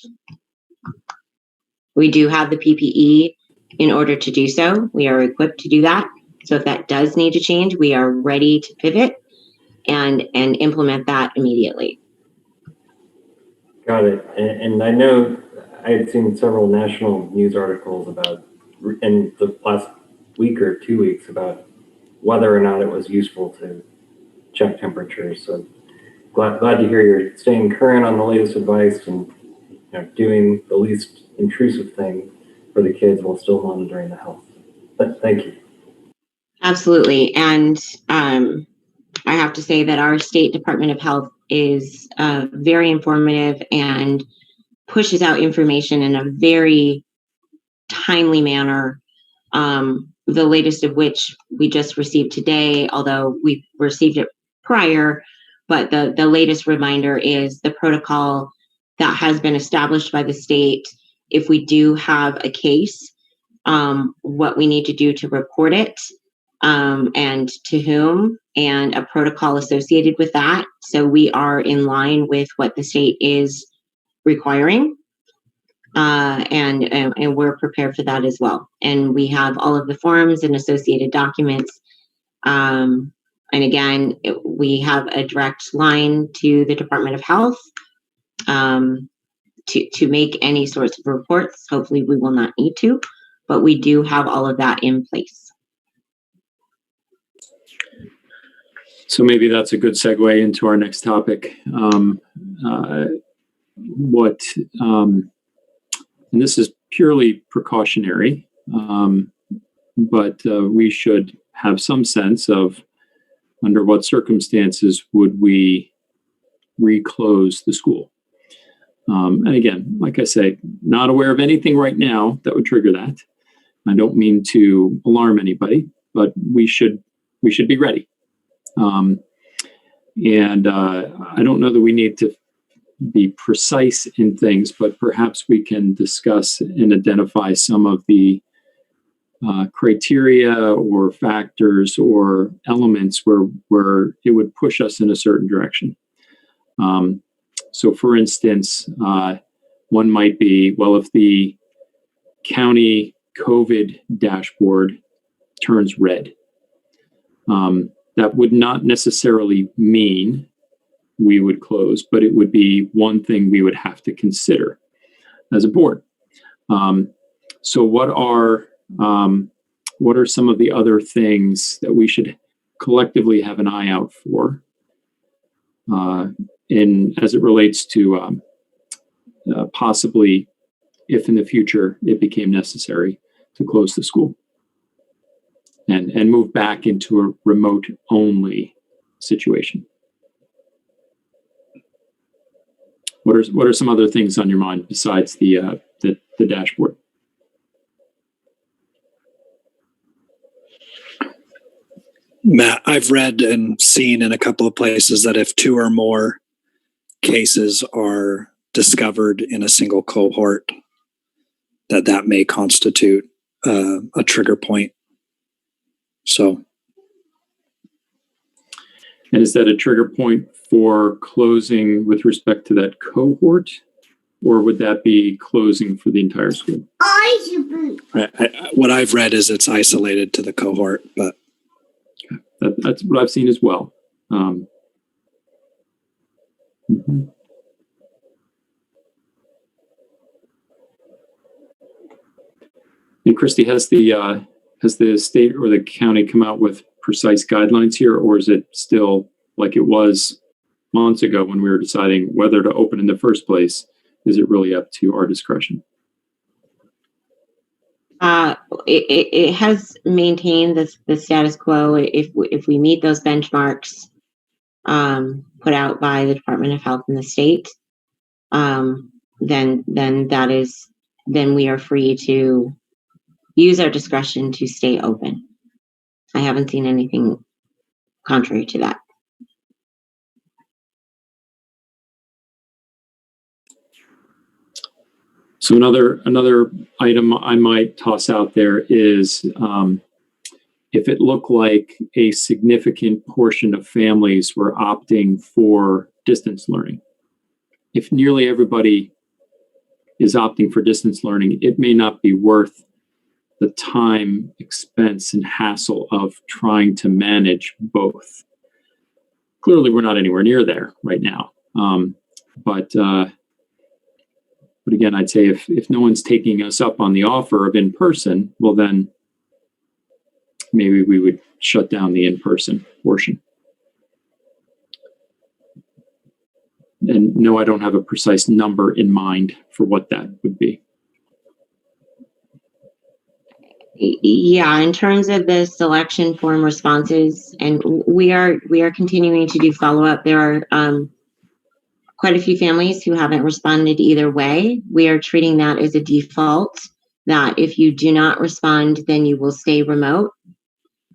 We do have the PPE in order to do so. We are equipped to do that. So if that does need to change, we are ready to pivot and implement that immediately.
Got it. And I know I had seen several national news articles about, in the last week or 2 weeks, about whether or not it was useful to check temperatures. So glad to hear you're staying current on the latest advice and doing the least intrusive thing for the kids while still monitoring the health. But thank you.
Absolutely. And I have to say that our state Department of Health is very informative and pushes out information in a very timely manner the latest of which we just received today, although we received it prior, but the latest reminder is the protocol that has been established by the state. If we do have a case, what we need to do to report it, and to whom, and a protocol associated with that. So we are in line with what the state is requiring. And we're prepared for that as well. And we have all of the forms and associated documents. And again, we have a direct line to the Department of Health to make any sorts of reports. Hopefully we will not need to, but we do have all of that in place.
So maybe that's a good segue into our next topic. And this is purely precautionary, but we should have some sense of under what circumstances would we reclose the school. And again, like I say, not aware of anything right now that would trigger that. I don't mean to alarm anybody, but we should be ready. I don't know that we need to be precise in things, but perhaps we can discuss and identify some of the criteria or factors or elements where it would push us in a certain direction. So for instance, one might be, well, if the county COVID dashboard turns red, that would not necessarily mean we would close, but it would be one thing we would have to consider as a board. So what are some of the other things that we should collectively have an eye out for as it relates to possibly, if in the future it became necessary to close the school and move back into a remote only situation? What are some other things on your mind besides the dashboard?
Matt, I've read and seen in a couple of places that if 2 or more cases are discovered in a single cohort, that may constitute a trigger point. So.
And is that a trigger point for closing with respect to that cohort, or would that be closing for the entire school?
What I've read is it's isolated to the cohort, but
that's what I've seen as well. Mm-hmm. And Christy, has the state or the county come out with precise guidelines here, or is it still like it was months ago when we were deciding whether to open in the first place? Is it really up to our discretion?
It has maintained the status quo. If we meet those benchmarks put out by the Department of Health and the state, then we are free to use our discretion to stay open. I haven't seen anything contrary to that.
So another item I might toss out there is if it looked like a significant portion of families were opting for distance learning. If nearly everybody is opting for distance learning, it may not be worth the time, expense, and hassle of trying to manage both. Clearly, we're not anywhere near there right now. But again, I'd say if no one's taking us up on the offer of in-person, well, then maybe we would shut down the in-person portion. And no, I don't have a precise number in mind for what that would be.
Yeah, in terms of the selection form responses, and we are continuing to do follow-up. There are quite a few families who haven't responded either way. We are treating that as a default that if you do not respond, then you will stay remote.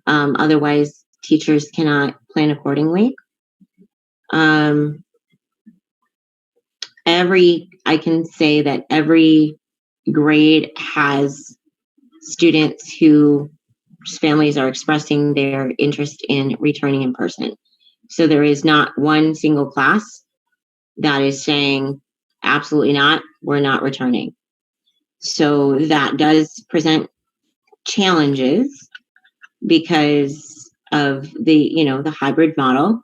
Otherwise, teachers cannot plan accordingly. I can say that every grade has students whose families are expressing their interest in returning in person. So there is not one single class that is saying, absolutely not, we're not returning. So that does present challenges because of the hybrid model.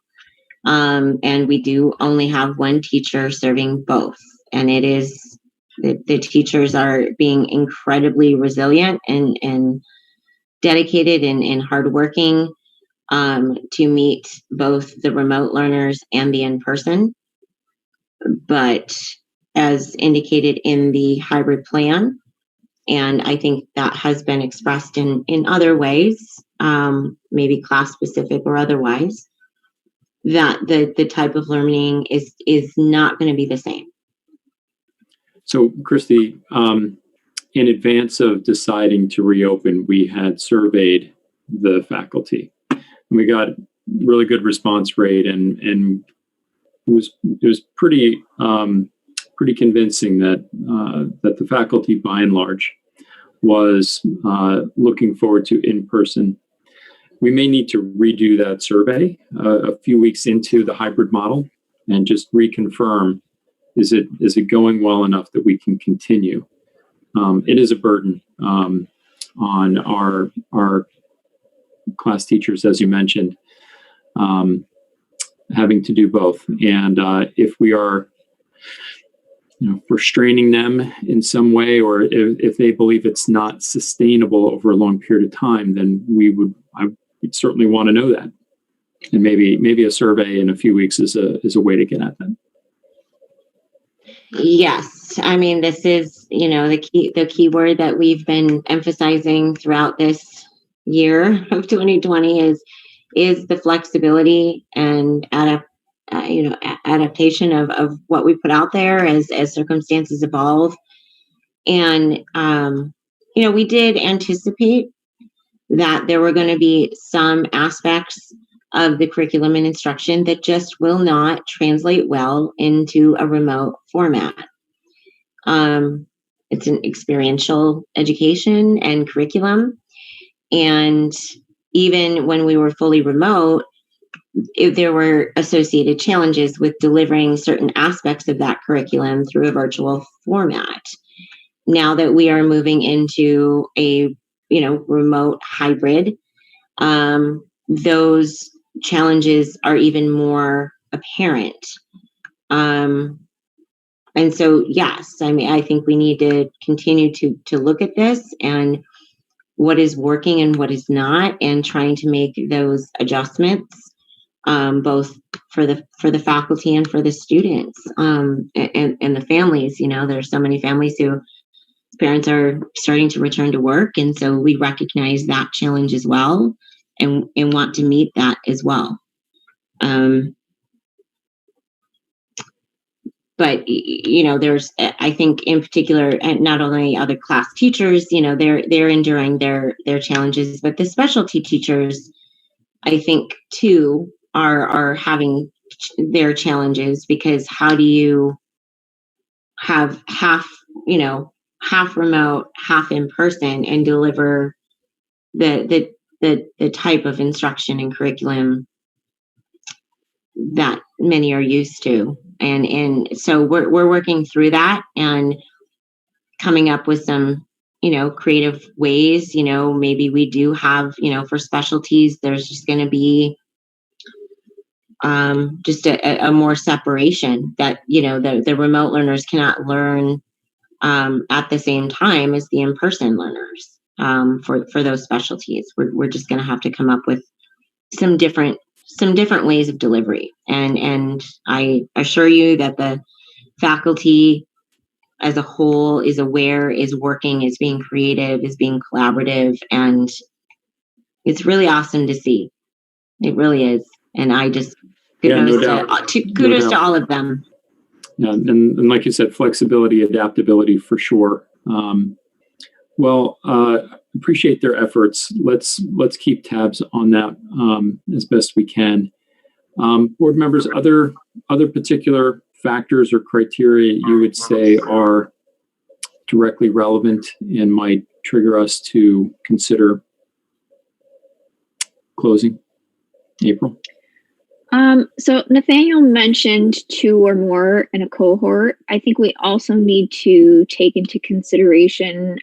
And we do only have one teacher serving both. And it is, the teachers are being incredibly resilient and dedicated and hardworking to meet both the remote learners and the in-person. But as indicated in the hybrid plan, and I think that has been expressed in other ways, maybe class specific or otherwise, that the type of learning is not going to be the same.
So, Christy, in advance of deciding to reopen, we had surveyed the faculty. And we got really good response rate, and it was pretty convincing that the faculty, by and large, was looking forward to in-person. We may need to redo that survey a few weeks into the hybrid model and just reconfirm, is it going well enough that we can continue? It is a burden on our class teachers, as you mentioned, having to do both. And if we are restraining them in some way, or if they believe it's not sustainable over a long period of time, then I would certainly want to know that. And maybe a survey in a few weeks is a way to get at that.
Yes, I mean, this is, the key word that we've been emphasizing throughout this year of 2020 is the flexibility and adaptation of what we put out there as circumstances evolve. And we did anticipate that there were going to be some aspects of the curriculum and instruction that just will not translate well into a remote format. It's an experiential education and curriculum. And even when we were fully remote, there were associated challenges with delivering certain aspects of that curriculum through a virtual format. Now that we are moving into a remote hybrid, those challenges are even more apparent. And so, yes, I mean, I think we need to continue to look at this and what is working and what is not, and trying to make those adjustments, both for the faculty and for the students, and the families. There's so many families who parents are starting to return to work, and so we recognize that challenge as well, and want to meet that as well. But there's, I think, in particular, and not only other class teachers, they're enduring their challenges, but the specialty teachers, I think, too, are having their challenges, because how do you have half remote, half in person, and deliver the type of instruction and curriculum that many are used to? And so we're working through that and coming up with some, creative ways. Maybe we do have, for specialties, there's just going to be just a more separation, that, the remote learners cannot learn at the same time as the in-person learners for those specialties. We're just going to have to come up with some different ways of delivery. And I assure you that the faculty as a whole is aware, is working, is being creative, is being collaborative, and it's really awesome to see. It really is. And I just kudos to all of them. Yeah,
and like you said, flexibility, adaptability for sure. Well, appreciate their efforts. Let's keep tabs on that as best we can. Board members, other particular factors or criteria you would say are directly relevant and might trigger us to consider closing? April?
So Nathaniel mentioned 2 or more in a cohort. I think we also need to take into consideration,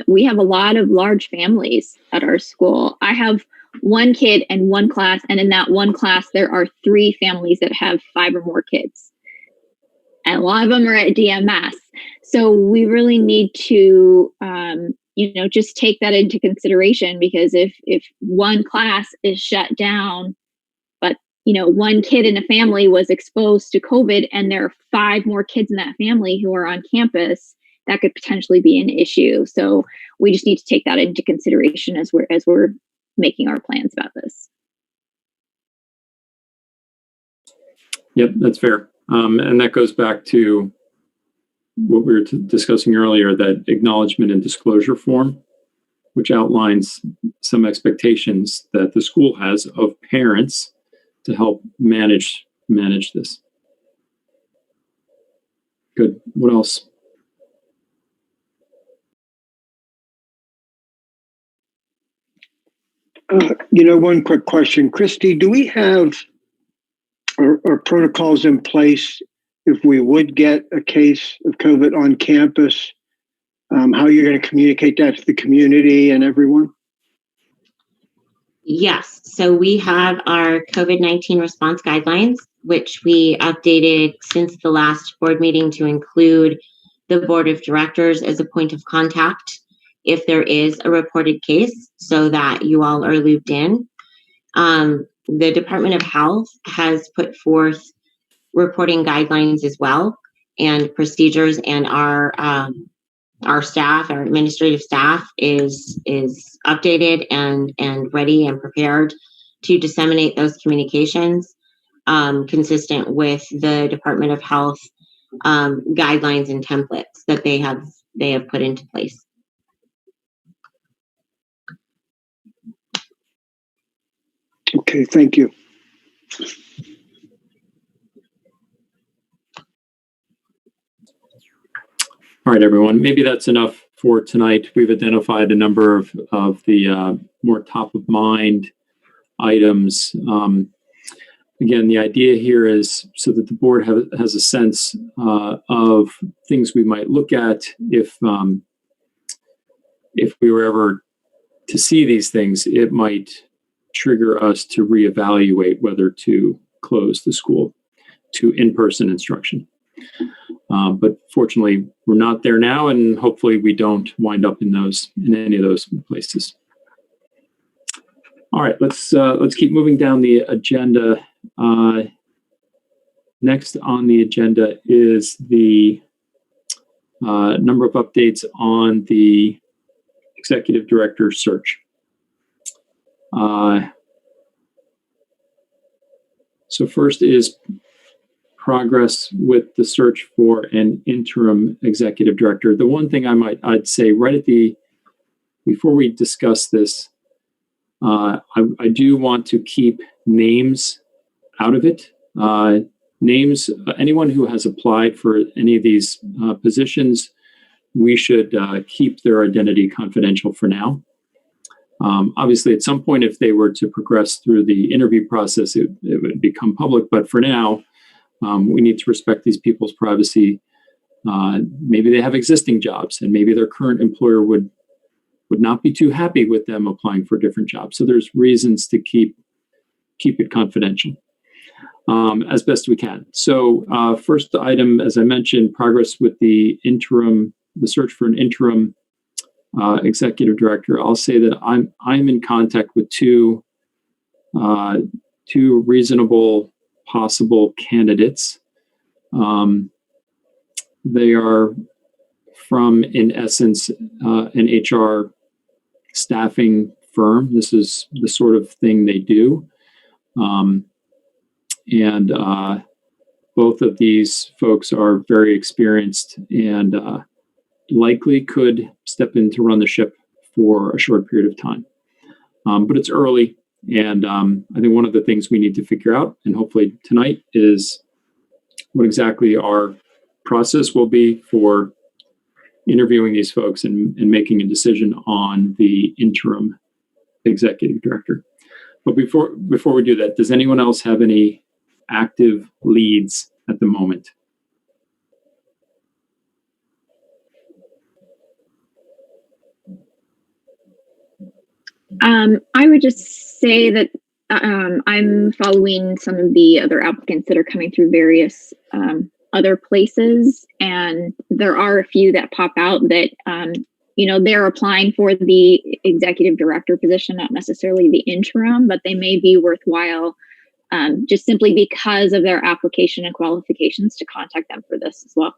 we have a lot of large families at our school. I have 1 kid in 1 class, and in that 1 class, there are 3 families that have 5 or more kids. And a lot of them are at DMS. So we really need to, just take that into consideration, because if 1 class is shut down, but 1 kid in a family was exposed to COVID, and there are 5 more kids in that family who are on campus, that could potentially be an issue. So we just need to take that into consideration as we're making our plans about this.
Yep, that's fair. And that goes back to what we were discussing earlier, that acknowledgement and disclosure form, which outlines some expectations that the school has of parents to help manage this. Good. What else?
One quick question. Christy, do we have our protocols in place if we would get a case of COVID on campus? How you're going to communicate that to the community and everyone?
Yes. So we have our COVID-19 response guidelines, which we updated since the last board meeting to include the board of directors as a point of contact if there is a reported case, so that you all are looped in. The Department of Health has put forth reporting guidelines as well, and procedures, and our staff, our administrative staff is updated and ready and prepared to disseminate those communications consistent with the Department of Health guidelines and templates that they have put into place.
Okay, thank you.
All right, everyone. Maybe that's enough for tonight. We've identified a number of the more top of mind items. Again, the idea here is so that the board has a sense of things we might look at if we were ever to see these things. It might trigger us to reevaluate whether to close the school to in-person instruction. But fortunately, we're not there now, and hopefully we don't wind up in any of those places. All right, let's keep moving down the agenda. Next on the agenda is the number of updates on the executive director search. So first is progress with the search for an interim executive director. The one thing I'd say right before we discuss this, I do want to keep names out of it. Names, anyone who has applied for any of these positions, we should keep their identity confidential for now. Obviously, at some point, if they were to progress through the interview process, it would become public. But for now, we need to respect these people's privacy. Maybe they have existing jobs, and maybe their current employer would not be too happy with them applying for different jobs. So there's reasons to keep it confidential as best we can. So first item, as I mentioned, progress with the search for an interim executive director. I'll say that I'm in contact with two reasonable possible candidates. They are from, in essence, an HR staffing firm. This is the sort of thing they do. And both of these folks are very experienced and likely could step in to run the ship for a short period of time. But it's early, and I think one of the things we need to figure out, and hopefully tonight, is what exactly our process will be for interviewing these folks and making a decision on the interim executive director. But before we do that, does anyone else have any active leads at the moment?
I would just say that I'm following some of the other applicants that are coming through various other places, and there are a few that pop out that they're applying for the executive director position, not necessarily the interim, but they may be worthwhile just simply because of their application and qualifications to contact them for this as well.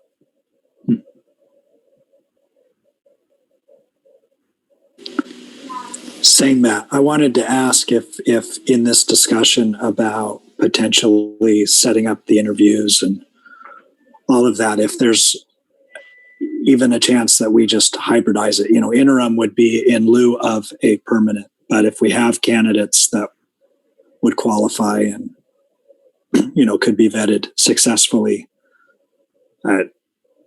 Same, Matt. I wanted to ask if in this discussion about potentially setting up the interviews and all of that, if there's even a chance that we just hybridize it. Interim would be in lieu of a permanent, but if we have candidates that would qualify and could be vetted successfully,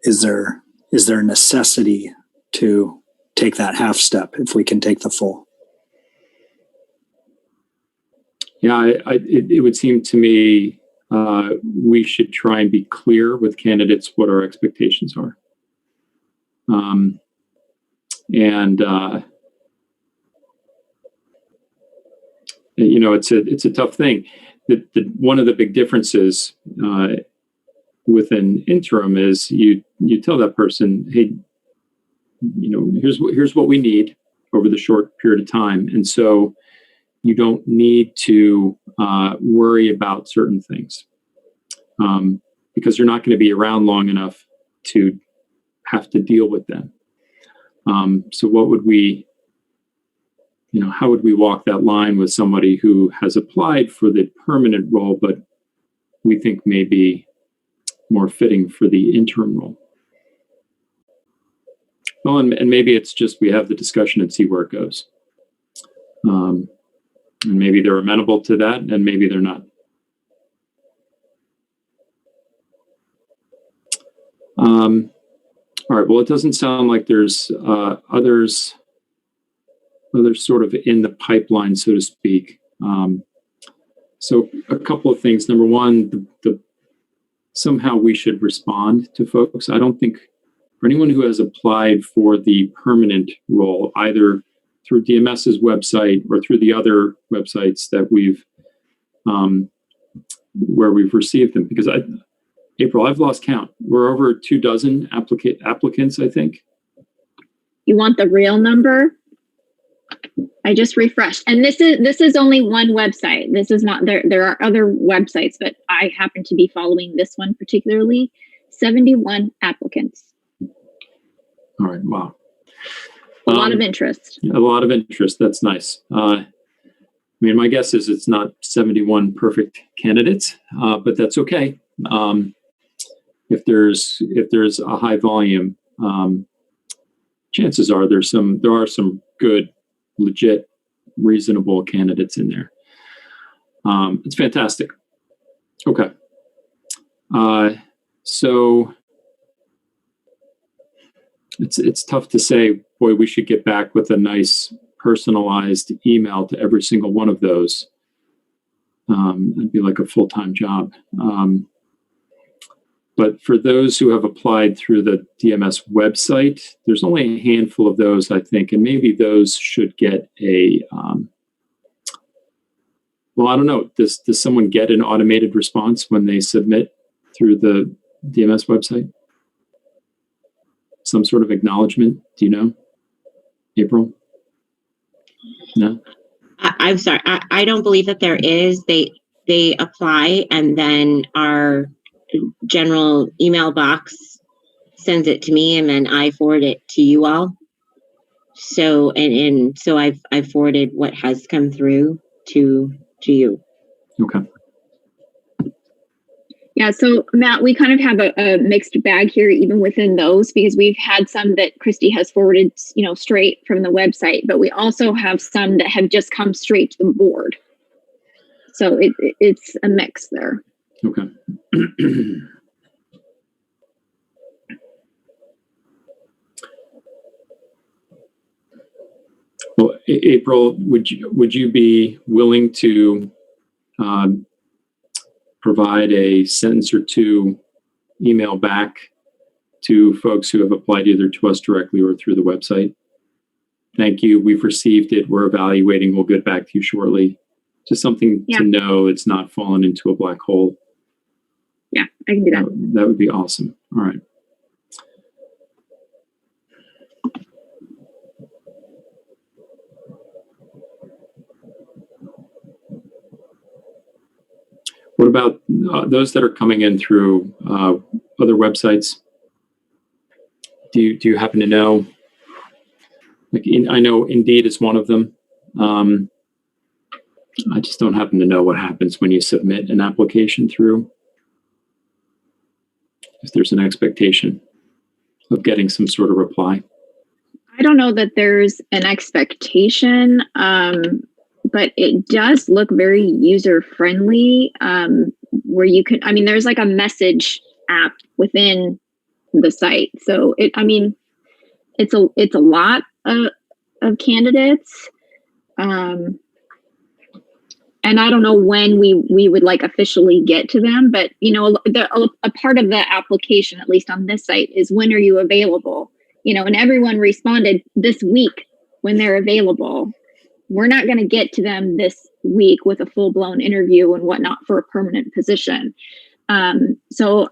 is there a necessity to take that half step if we can take the full?
Yeah, it would seem to me we should try and be clear with candidates what our expectations are. It's a tough thing. One of the big differences with an interim is you tell that person, hey, here's what we need over the short period of time, and so you don't need to worry about certain things because you're not going to be around long enough to have to deal with them. So what would we, how would we walk that line with somebody who has applied for the permanent role, but we think may be more fitting for the interim role? Well, and maybe it's just we have the discussion and see where it goes. And maybe they're amenable to that, and maybe they're not. All right. Well, it doesn't sound like there's others sort of in the pipeline, so to speak. So a couple of things. Number one, somehow we should respond to folks. I don't think for anyone who has applied for the permanent role, either through DMS's website or through the other websites that we've where we've received them, because April, I've lost count. We're over 24 applicants, I think.
You want the real number? I just refreshed, and this is only one website. This is not there. There are other websites, but I happen to be following this one particularly. 71 applicants.
All right. Wow.
A lot of interest.
A lot of interest. That's nice. I mean, my guess is it's not 71 perfect candidates, but that's okay. If there's a high volume, chances are there are some good, legit, reasonable candidates in there. It's fantastic. Okay. So it's tough to say, boy, we should get back with a nice personalized email to every single one of those. It'd be like a full-time job. But for those who have applied through the DMS website, there's only a handful of those, I think, and maybe those should get a, well, I don't know. Does someone get an automated response when they submit through the DMS website? Some sort of acknowledgement? Do you know, April? No?
I'm sorry. I don't believe that there is. They apply, and then our general email box sends it to me, and then I forward it to you all. So so I've forwarded what has come through to you.
Okay.
Yeah, so Matt, we kind of have a mixed bag here, even within those, because we've had some that Christy has forwarded, straight from the website, but we also have some that have just come straight to the board. So it's a mix there.
Okay. Well, April, would you be willing to provide a sentence or two email back to folks who have applied either to us directly or through the website? Thank you. We've received it. We're evaluating. We'll get back to you shortly. Just something to know it's not fallen into a black hole.
Yeah, I can do that.
That would be awesome. All right. What about those that are coming in through other websites? Do you happen to know? I know Indeed is one of them. I just don't happen to know what happens when you submit an application through. If there's an expectation of getting some sort of reply.
I don't know that there's an expectation, but it does look very user friendly, where you can, there's like a message app within the site. So it's a lot of candidates. And I don't know when we would like officially get to them, but a part of the application, at least on this site, is when are you available? And everyone responded this week when they're available. We're not going to get to them this week with a full-blown interview and whatnot for a permanent position. So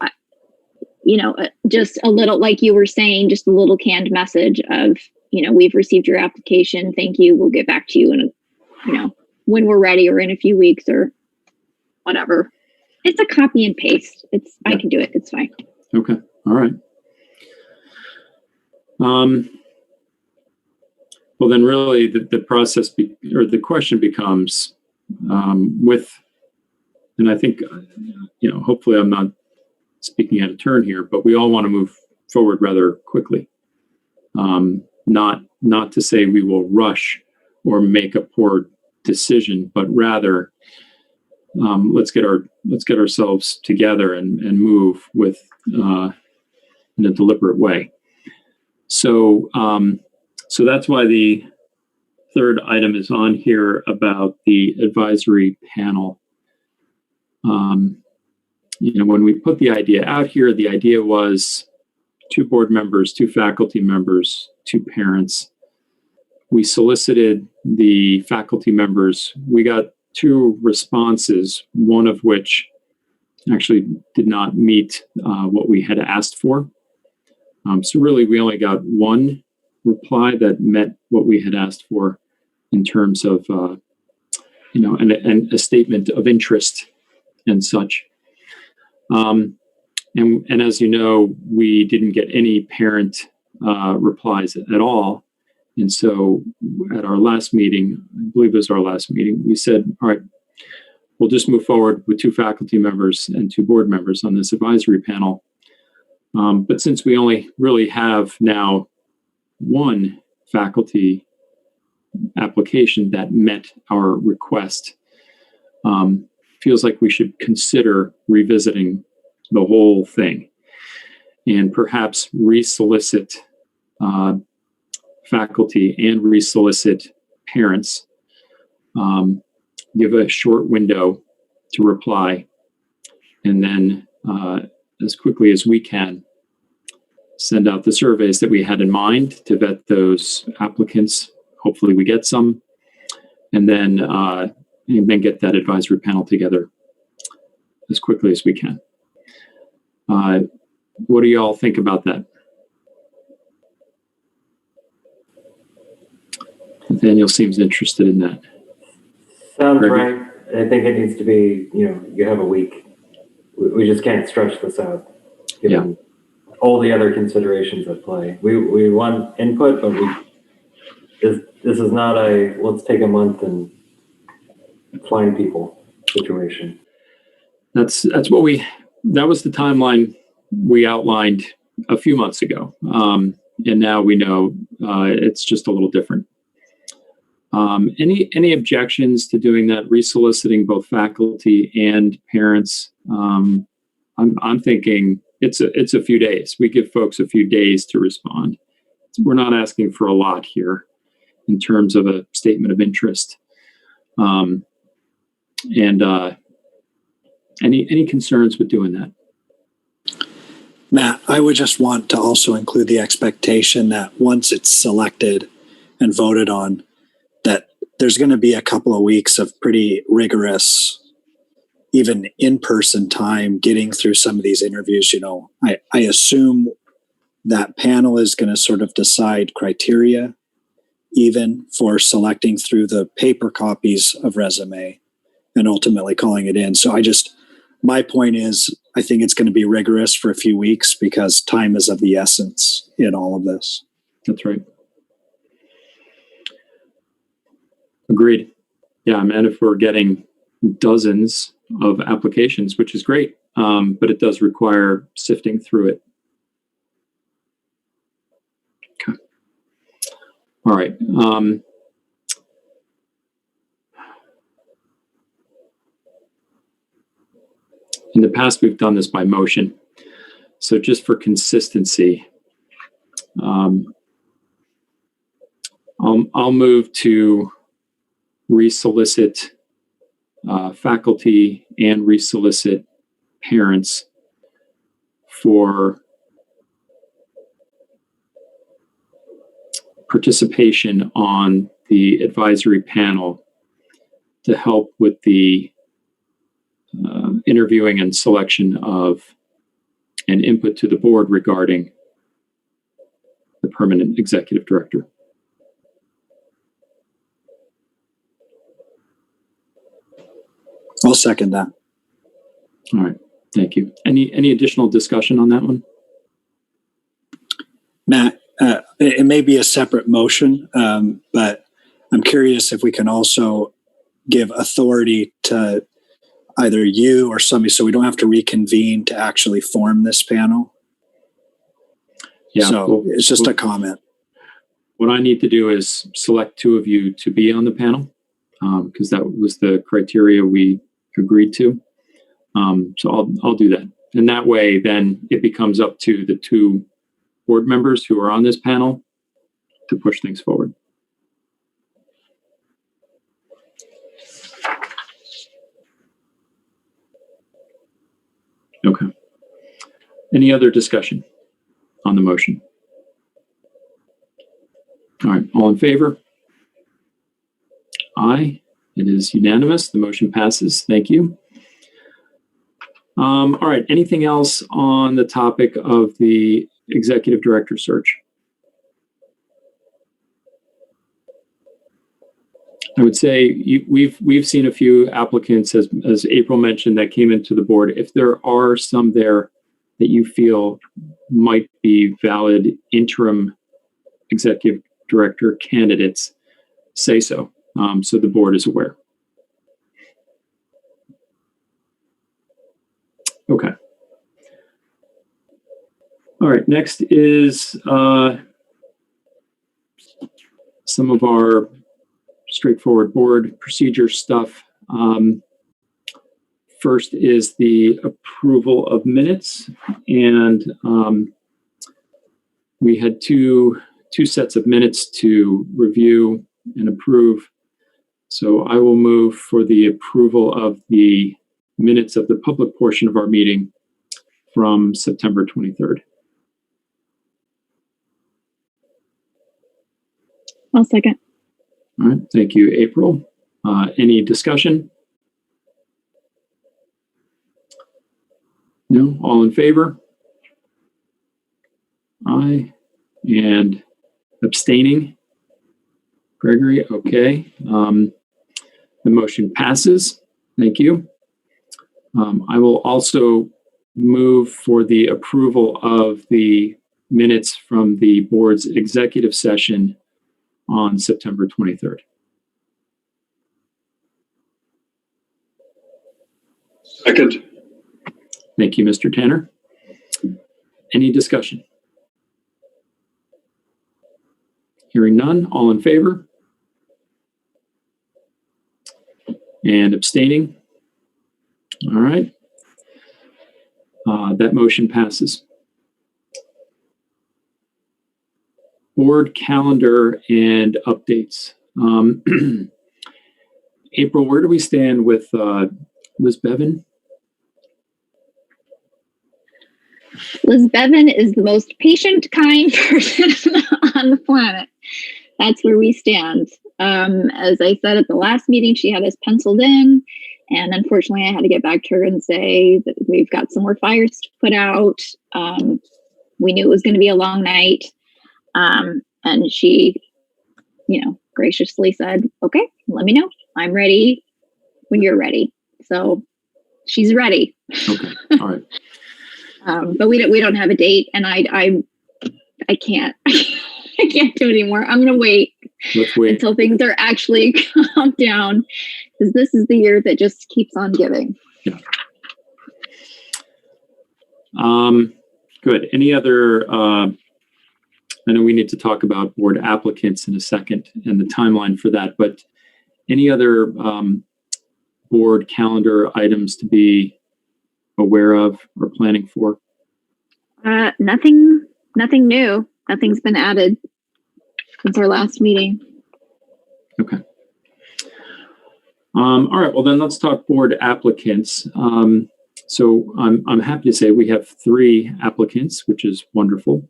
just a little, like you were saying, just a little canned message of, we've received your application. Thank you. We'll get back to you in when we're ready or in a few weeks or whatever. It's a copy and paste. I can do it. It's fine.
Okay. All right. Well, then really the process or the question becomes and I think, hopefully I'm not speaking out of turn here, but we all want to move forward rather quickly. Not to say we will rush or make a poor decision, but rather let's get ourselves together and move with in a deliberate way. So that's why the third item is on here about the advisory panel. When we put the idea out here, the idea was 2 board members, 2 faculty members, 2 parents. We solicited the faculty members. We got 2 responses, one of which actually did not meet what we had asked for. So really, we only got 1 reply that met what we had asked for in terms of, and a statement of interest and such. And as you know, we didn't get any parent replies at all. And so at our last meeting, I believe it was our last meeting, we said, all right, we'll just move forward with 2 faculty members and 2 board members on this advisory panel. But since we only really have now 1 faculty application that met our request, feels like we should consider revisiting the whole thing and perhaps resolicit faculty and resolicit parents, give a short window to reply, and then as quickly as we can send out the surveys that we had in mind to vet those applicants. Hopefully we get some, and then get that advisory panel together as quickly as we can. What do y'all think about that? Nathaniel seems interested in that.
Sounds right. I think it needs to be, you have a week. We just can't stretch this out, given all the other considerations at play. We want input, but this is not a let's take a month and find people situation.
That's what we that was the timeline we outlined a few months ago. And now we know it's just a little different. Any objections to doing that, resoliciting both faculty and parents? I'm thinking it's a few days. We give folks a few days to respond. We're not asking for a lot here in terms of a statement of interest. Any concerns with doing that?
Matt, I would just want to also include the expectation that once it's selected and voted on, that there's going to be a couple of weeks of pretty rigorous, even in-person time getting through some of these interviews. You know, I assume that panel is going to sort of decide criteria even for selecting through the paper copies of resume and ultimately calling it in. So my point is, I think it's going to be rigorous for a few weeks because time is of the essence in all of this.
That's right. Agreed. Yeah, man, if we're getting dozens of applications, which is great, but it does require sifting through it. Okay. All right. In the past, we've done this by motion. So just for consistency, I'll move to resolicit faculty and resolicit parents for participation on the advisory panel to help with the interviewing and selection of and input to the board regarding the permanent executive director.
I'll second that.
All right, thank you. Any additional discussion on that one?
Matt, it may be a separate motion, but I'm curious if we can also give authority to either you or somebody so we don't have to reconvene to actually form this panel.
Yeah,
so it's just a comment.
What I need to do is select two of you to be on the panel because that was the criteria we agreed to. So I'll do that. And that way, then it becomes up to the two board members who are on this panel to push things forward. Okay. Any other discussion on the motion? All right, all in favor? Aye, it is unanimous. The motion passes. Thank you. All right, anything else on the topic of the executive director search? I would say we've seen a few applicants, as April mentioned, that came into the board. If there are some there that you feel might be valid interim executive director candidates, say so, so the board is aware. Okay. All right, next is some of our straightforward board procedure stuff. First is the approval of minutes, and we had two sets of minutes to review and approve. So I will move for the approval of the minutes of the public portion of our meeting from September 23rd.
I'll second.
All right, thank you, April. Any discussion? No, all in favor? Aye. And abstaining? Gregory, okay. The motion passes. Thank you. I will also move for the approval of the minutes from the board's executive session on September 23rd.
Second.
Thank you, Mr. Tanner. Any discussion? Hearing none, all in favor? And abstaining? All right. That motion passes. Board calendar and updates. April, where do we stand with Liz Bevan?
Liz Bevan is the most patient, kind person on the planet. That's where we stand. As I said at the last meeting, she had us penciled in. And unfortunately, I had to get back to her and say that we've got some more fires to put out. We knew it was going to be a long night. And she, graciously said, okay, let me know. I'm ready when you're ready. So she's ready.
Okay. All right.
But we don't have a date, and I can't I can't do it anymore. I'm gonna wait.
Let's wait
until things are actually calmed down, because this is the year that just keeps on giving.
Yeah. Good. Any other? I know we need to talk about board applicants in a second and the timeline for that, but any other board calendar items to be aware of or planning for?
Nothing new. Nothing's been added since our last meeting.
Okay. All right. Well, then let's talk board applicants. So I'm happy to say we have 3 applicants, which is wonderful.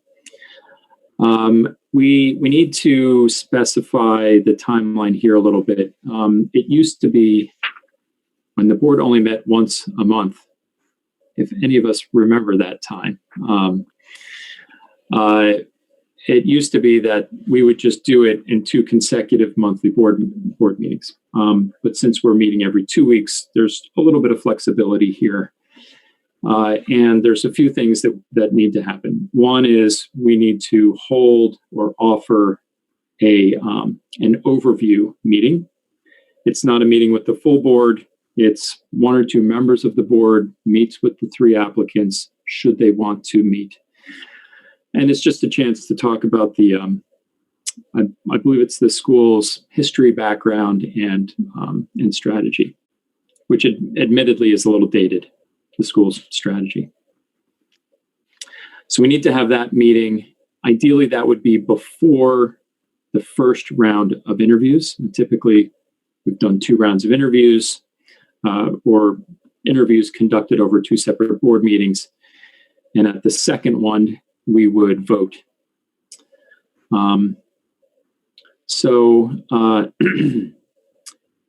We need to specify the timeline here a little bit. It used to be when the board only met once a month, if any of us remember that time. It used to be that we would just do it in 2 consecutive monthly board meetings. But since we're meeting every 2 weeks, there's a little bit of flexibility here. And there's a few things that need to happen. One is we need to hold or offer an overview meeting. It's not a meeting with the full board. It's 1 or 2 members of the board meets with the 3 applicants should they want to meet. And it's just a chance to talk about the, I believe it's the school's history, background, and strategy, which admittedly is a little dated, the school's strategy. So we need to have that meeting. Ideally, that would be before the first round of interviews. And typically, we've done 2 rounds of interviews or interviews conducted over 2 separate board meetings. And at the second one, we would vote. In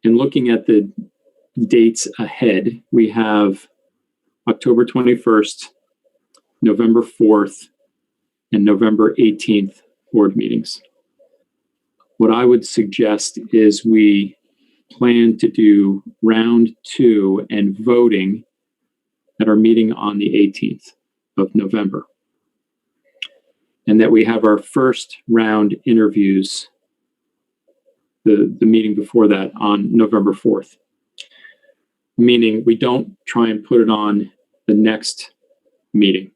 looking at the dates ahead, we have October 21st, November 4th, and November 18th board meetings. What I would suggest is we plan to do round 2 and voting at our meeting on the 18th of November. And that we have our first round interviews, the meeting before that, on November 4th. Meaning we don't try and put it on the next meeting.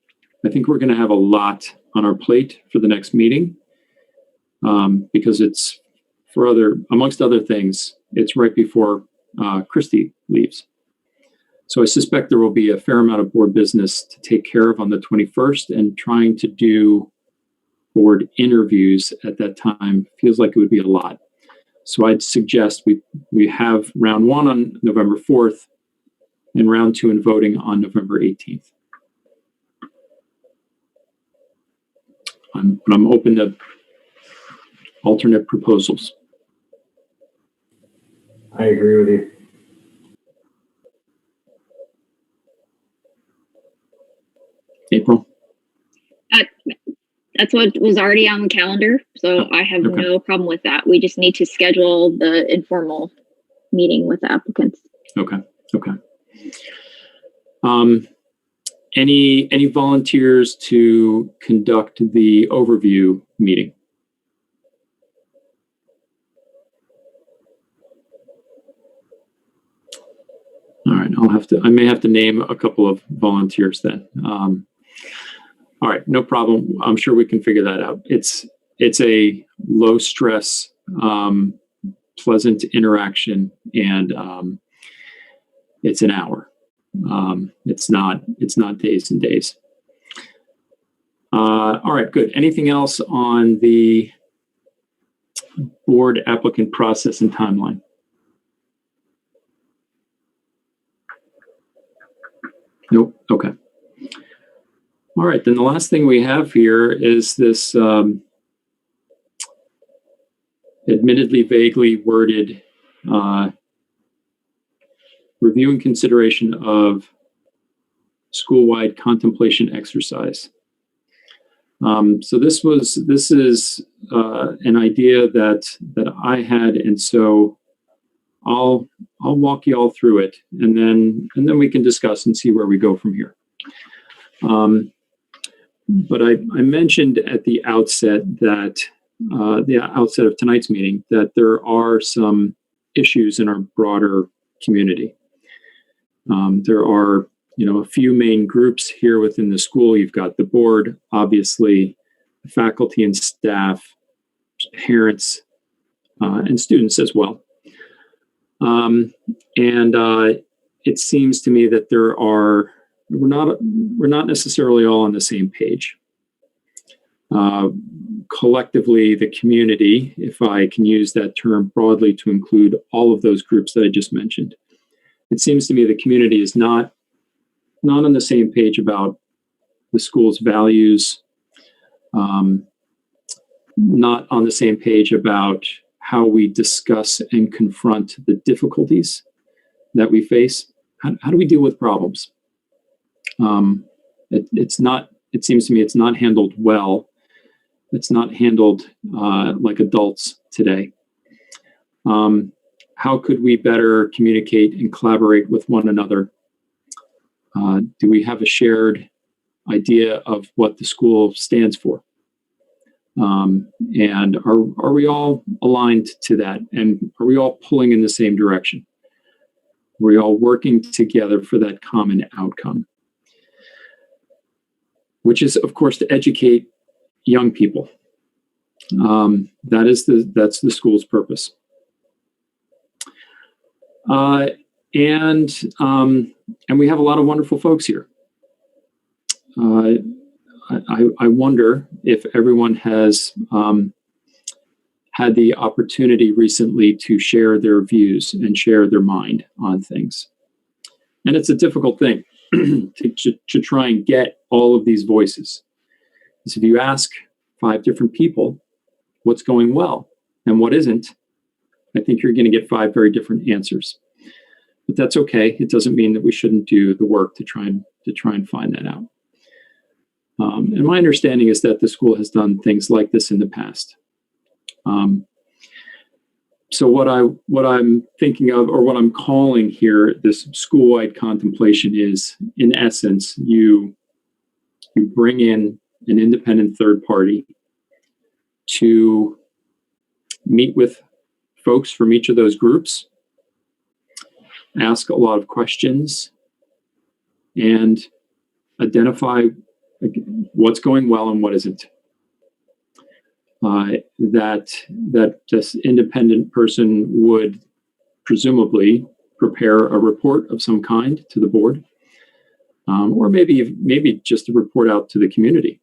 I think we're going to have a lot on our plate for the next meeting because it's amongst other things, it's right before Christy leaves. So I suspect there will be a fair amount of board business to take care of on the 21st, and trying to do board interviews at that time feels like it would be a lot. So I'd suggest we have round 1 on November 4th and round 2 and voting on November 18th. I'm open to alternate proposals.
I agree with you.
April?
That's what was already on the calendar, so I have
Okay.
no problem with that. We just need to schedule the informal meeting with the applicants.
Okay. Any volunteers to conduct the overview meeting? All right, I may have to name a couple of volunteers then. All right, no problem. I'm sure we can figure that out. It's a low stress, pleasant interaction, and it's an hour. It's not days and days. All right, good. Anything else on the board applicant process and timeline? Nope. Okay. All right. Then the last thing we have here is this admittedly vaguely worded review and consideration of school-wide contemplation exercise. So this is an idea that I had, and so I'll walk you all through it, and then we can discuss and see where we go from here. But I mentioned at the outset that the outset of tonight's meeting that there are some issues in our broader community. There are a few main groups here within the school. You've got the board, obviously, faculty and staff, parents, and students as well. It seems to me that we're not necessarily all on the same page. Collectively, the community, if I can use that term broadly to include all of those groups that I just mentioned, it seems to me the community is not on the same page about the school's values, not on the same page about how we discuss and confront the difficulties that we face. How do we deal with problems? It seems to me it's not handled well. It's not handled like adults today. How could we better communicate and collaborate with one another? Do we have a shared idea of what the school stands for? And are we all aligned to that? And are we all pulling in the same direction? Are we all working together for that common outcome? Which is, of course, to educate young people. That's the school's purpose. And we have a lot of wonderful folks here. I wonder if everyone has had the opportunity recently to share their views and share their mind on things. And it's a difficult thing to try and get all of these voices. So if you ask 5 different people what's going well and what isn't, I think you're going to get 5 very different answers. But that's okay. It doesn't mean that we shouldn't do the work to try and find that out. And my understanding is that the school has done things like this in the past. So what I'm thinking of, or what I'm calling here, this school-wide contemplation is, in essence, you bring in an independent third party to meet with folks from each of those groups, ask a lot of questions, and identify what's going well and what isn't. That this independent person would presumably prepare a report of some kind to the board, or maybe just a report out to the community.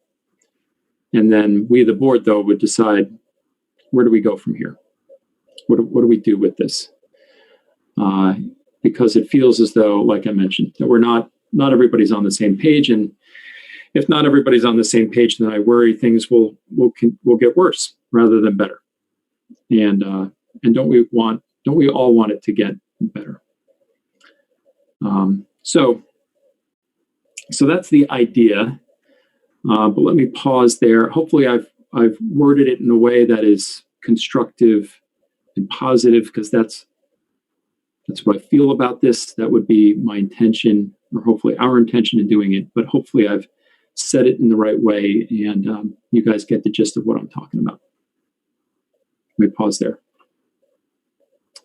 And then we, the board, though, would decide, where do we go from here? What do we do with this? Because it feels as though, like I mentioned, that we're not everybody's on the same page, and if not everybody's on the same page, then I worry things will get worse rather than better. And don't we all want it to get better? So that's the idea. But let me pause there. Hopefully I've worded it in a way that is constructive and positive, because that's what I feel about this. That would be my intention, or hopefully our intention in doing it. But hopefully I've said it in the right way, and you guys get the gist of what I'm talking about. Let me pause there.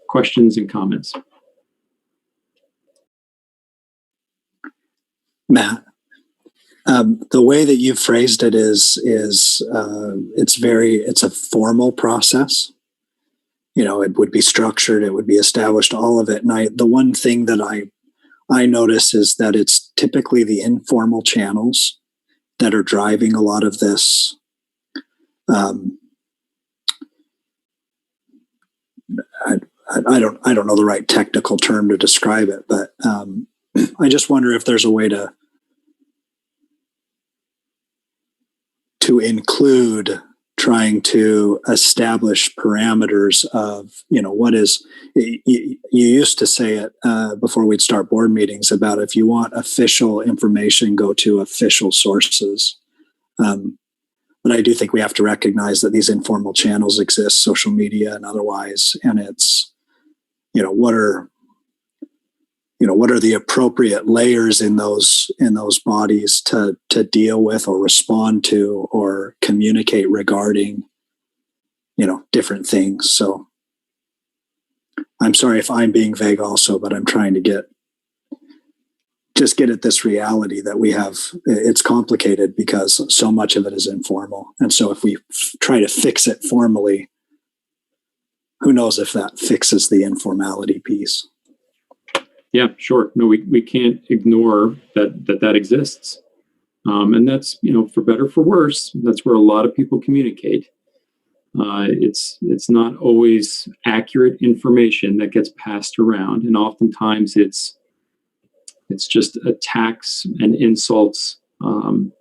Questions and comments?
Matt, the way that you phrased it is it's a formal process. You know, it would be structured, it would be established, all of it. And the one thing that I notice is that it's typically the informal channels that are driving a lot of this. I don't know the right technical term to describe it, but I just wonder if there's a way to include trying to establish parameters of, you know, what is, you used to say it before we'd start board meetings about if you want official information, go to official sources. But I do think we have to recognize that these informal channels exist, social media and otherwise, and it's, what are the appropriate layers in those bodies to deal with or respond to or communicate regarding, different things. So I'm sorry if I'm being vague also, but I'm trying to get at this reality that we have. It's complicated because so much of it is informal. And so if we try to fix it formally, who knows if that fixes the informality piece.
Yeah, sure. No, we can't ignore that exists. And that's, for better or for worse, that's where a lot of people communicate. It's not always accurate information that gets passed around. And oftentimes it's just attacks and insults, and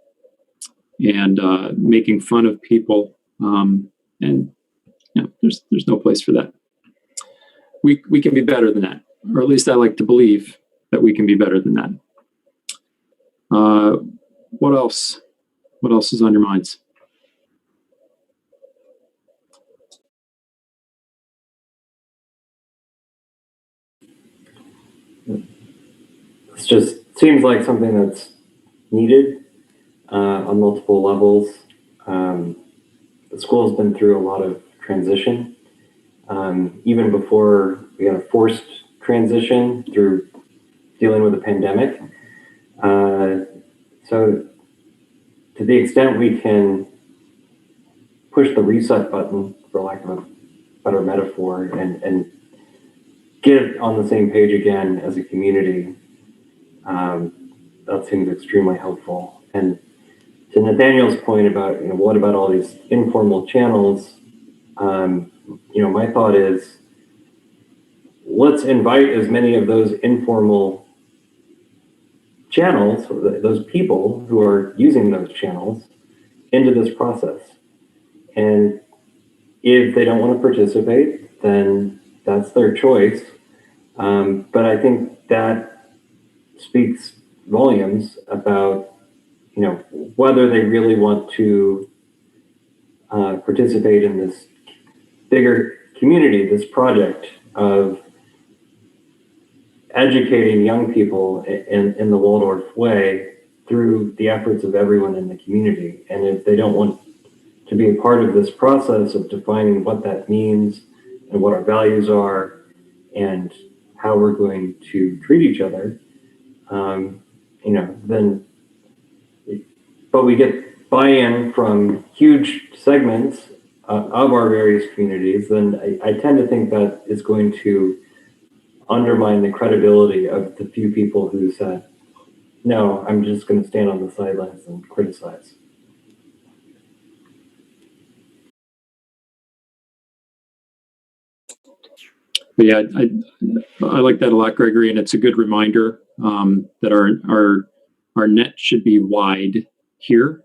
making fun of people. And there's no place for that. We can be better than that. Or at least I like to believe that we can be better than that. What else? What else is on your minds?
It just seems like something that's needed on multiple levels. The school has been through a lot of transition. Even before we had a forced transition through dealing with the pandemic. So to the extent we can push the reset button, for lack of a better metaphor, and get on the same page again as a community, that seems extremely helpful. And to Nathaniel's point about, what about all these informal channels? My thought is, let's invite as many of those informal channels, those people who are using those channels, into this process. And if they don't want to participate, then that's their choice. But I think that speaks volumes about, whether they really want to participate in this bigger community, this project of educating young people in the Waldorf way through the efforts of everyone in the community. And if they don't want to be a part of this process of defining what that means and what our values are and how we're going to treat each other, then, but we get buy-in from huge segments of our various communities, then I tend to think that is going to undermine the credibility of the few people who said, no, I'm just going to stand on the sidelines and criticize.
But yeah, I like that a lot, Gregory, and it's a good reminder that our net should be wide here.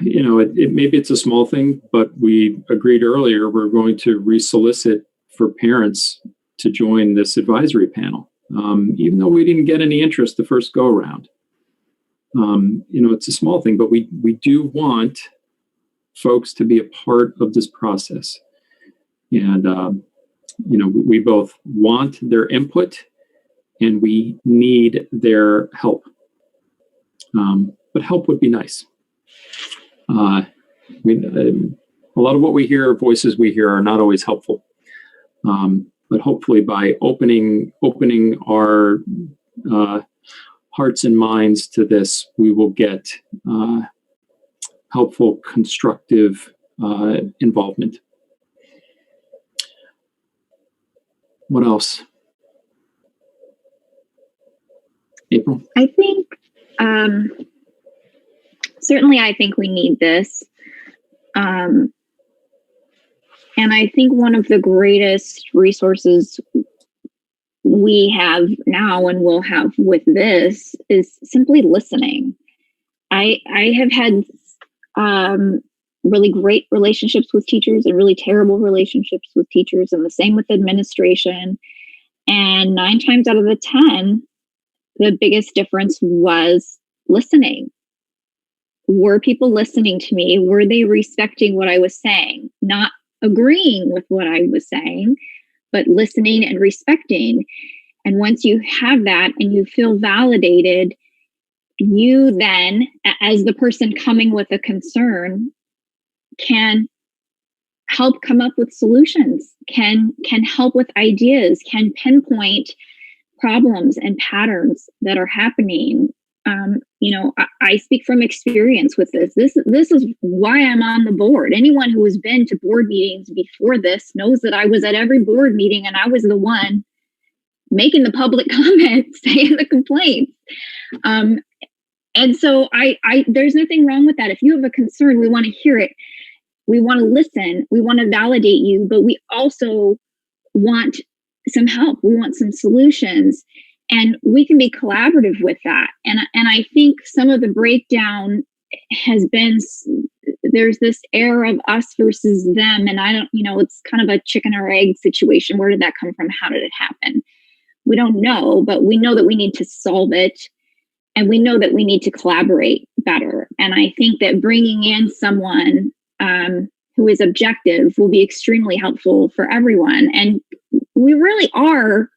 Maybe it's a small thing, but we agreed earlier we're going to resolicit for parents to join this advisory panel, even though we didn't get any interest the first go around. It's a small thing, but we do want folks to be a part of this process. And, we both want their input and we need their help. But help would be nice. A lot of what we hear, voices we hear, are not always helpful. hopefully by opening our hearts and minds to this, we will get helpful, constructive involvement. What else? April?
I think, certainly I think we need this. And I think one of the greatest resources we have now and will have with this is simply listening. I have had really great relationships with teachers and really terrible relationships with teachers, and the same with administration. And 9 times out of the 10, the biggest difference was listening. Were people listening to me? Were they respecting what I was saying? Not agreeing with what I was saying, but listening and respecting. And once you have that and you feel validated, you then, as the person coming with a concern, can help come up with solutions, can help with ideas, can pinpoint problems and patterns that are happening. I speak from experience with this. This is why I'm on the board. Anyone who has been to board meetings before this knows that I was at every board meeting and I was the one making the public comments, saying the complaints. And so there's nothing wrong with that. If you have a concern, we want to hear it. We want to listen. We want to validate you, but we also want some help. We want some solutions, and we can be collaborative with that. And I think some of the breakdown has been, there's this air of us versus them. And I don't, it's kind of a chicken or egg situation. Where did that come from? How did it happen? We don't know, but we know that we need to solve it. And we know that we need to collaborate better. And I think that bringing in someone who is objective will be extremely helpful for everyone. And we really are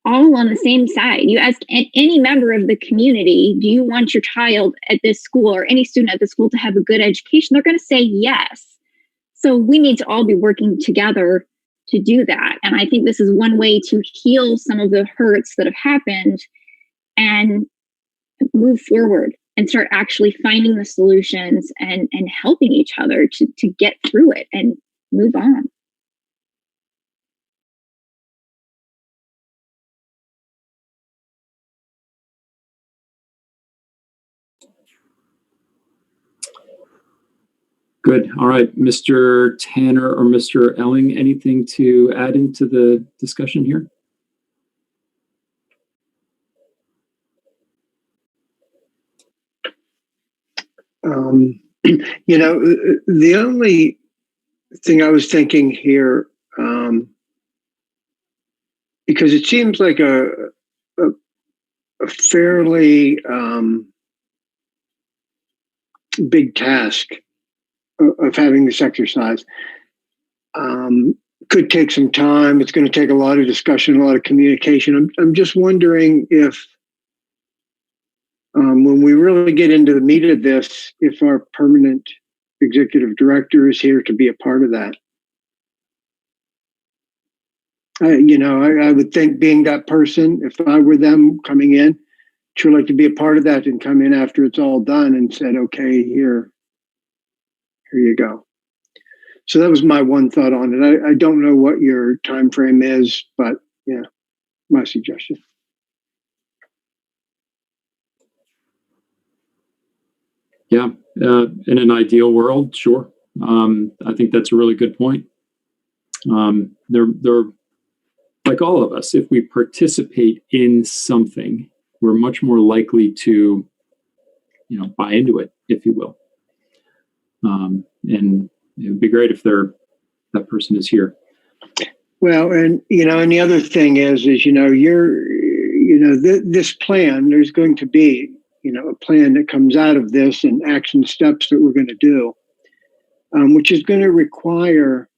all on the same side. You ask any member of the community, do you want your child at this school or any student at the school to have a good education? They're going to say yes. So we need to all be working together to do that. And I think this is one way to heal some of the hurts that have happened and move forward and start actually finding the solutions and helping each other to get through it and move on.
Good. All right, Mr. Tanner or Mr. Elling, anything to add into the discussion here?
The only thing I was thinking here, because it seems like a fairly big task of having this exercise. Could take some time. It's going to take a lot of discussion, a lot of communication. I'm just wondering if when we really get into the meat of this, if our permanent executive director is here to be a part of that. I would think, being that person, if I were them coming in, sure like to be a part of that and come in after it's all done and said, okay, here you go. So that was my one thought on it. I don't know what your time frame is, but yeah, my suggestion.
Yeah, in an ideal world, sure. I think that's a really good point. They're like all of us. If we participate in something, we're much more likely to, buy into it, if you will. And it would be great if that person is here.
Well, and and the other thing is this plan. There's going to be a plan that comes out of this and action steps that we're going to do, which is going to require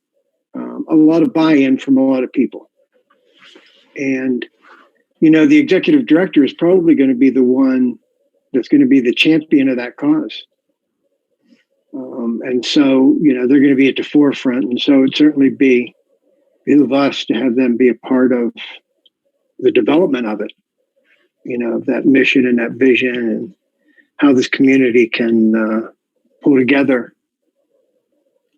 a lot of buy-in from a lot of people. And, the executive director is probably going to be the one that's going to be the champion of that cause. And so, they're going to be at the forefront. And so it'd certainly be behoove us to have them be a part of the development of it, that mission and that vision and how this community can pull together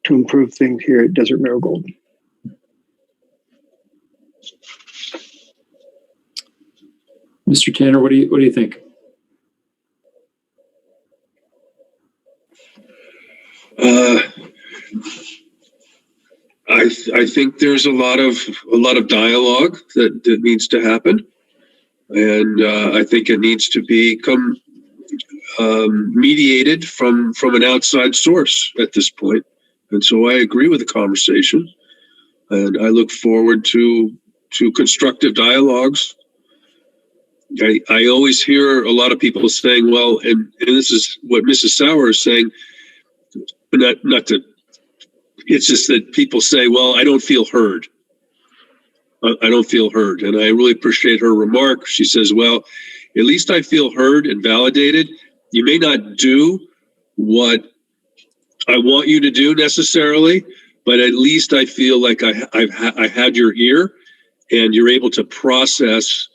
to improve things here at Desert Marigold.
Mr. Tanner, what do you think?
I think there's a lot of dialogue that needs to happen, and I think it needs to become mediated from an outside source at this point. And so I agree with the conversation, and I look forward to constructive dialogues. I always hear a lot of people saying, well, and this is what Mrs. Sauer is saying, not to, it's just that people say, well, I don't feel heard. I don't feel heard. And I really appreciate her remark. She says, well, at least I feel heard and validated. You may not do what I want you to do necessarily, but at least I feel like I had your ear, and you're able to process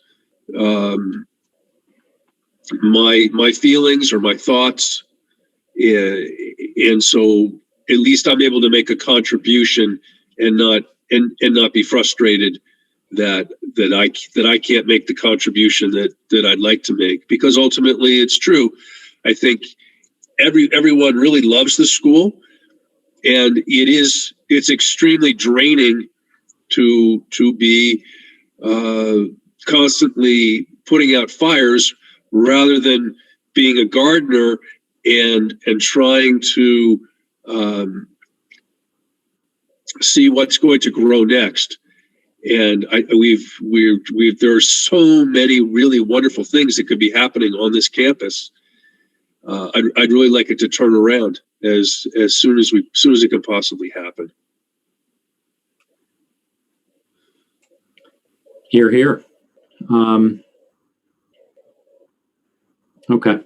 my feelings or my thoughts, and so at least I'm able to make a contribution and not be frustrated that I can't make the contribution that I'd like to make, because ultimately it's true. I think everyone really loves the school, and it's extremely draining to be constantly putting out fires rather than being a gardener and trying to see what's going to grow next. And there are so many really wonderful things that could be happening on this campus. I'd really like it to turn around as soon as it can possibly happen.
Hear, hear. Okay.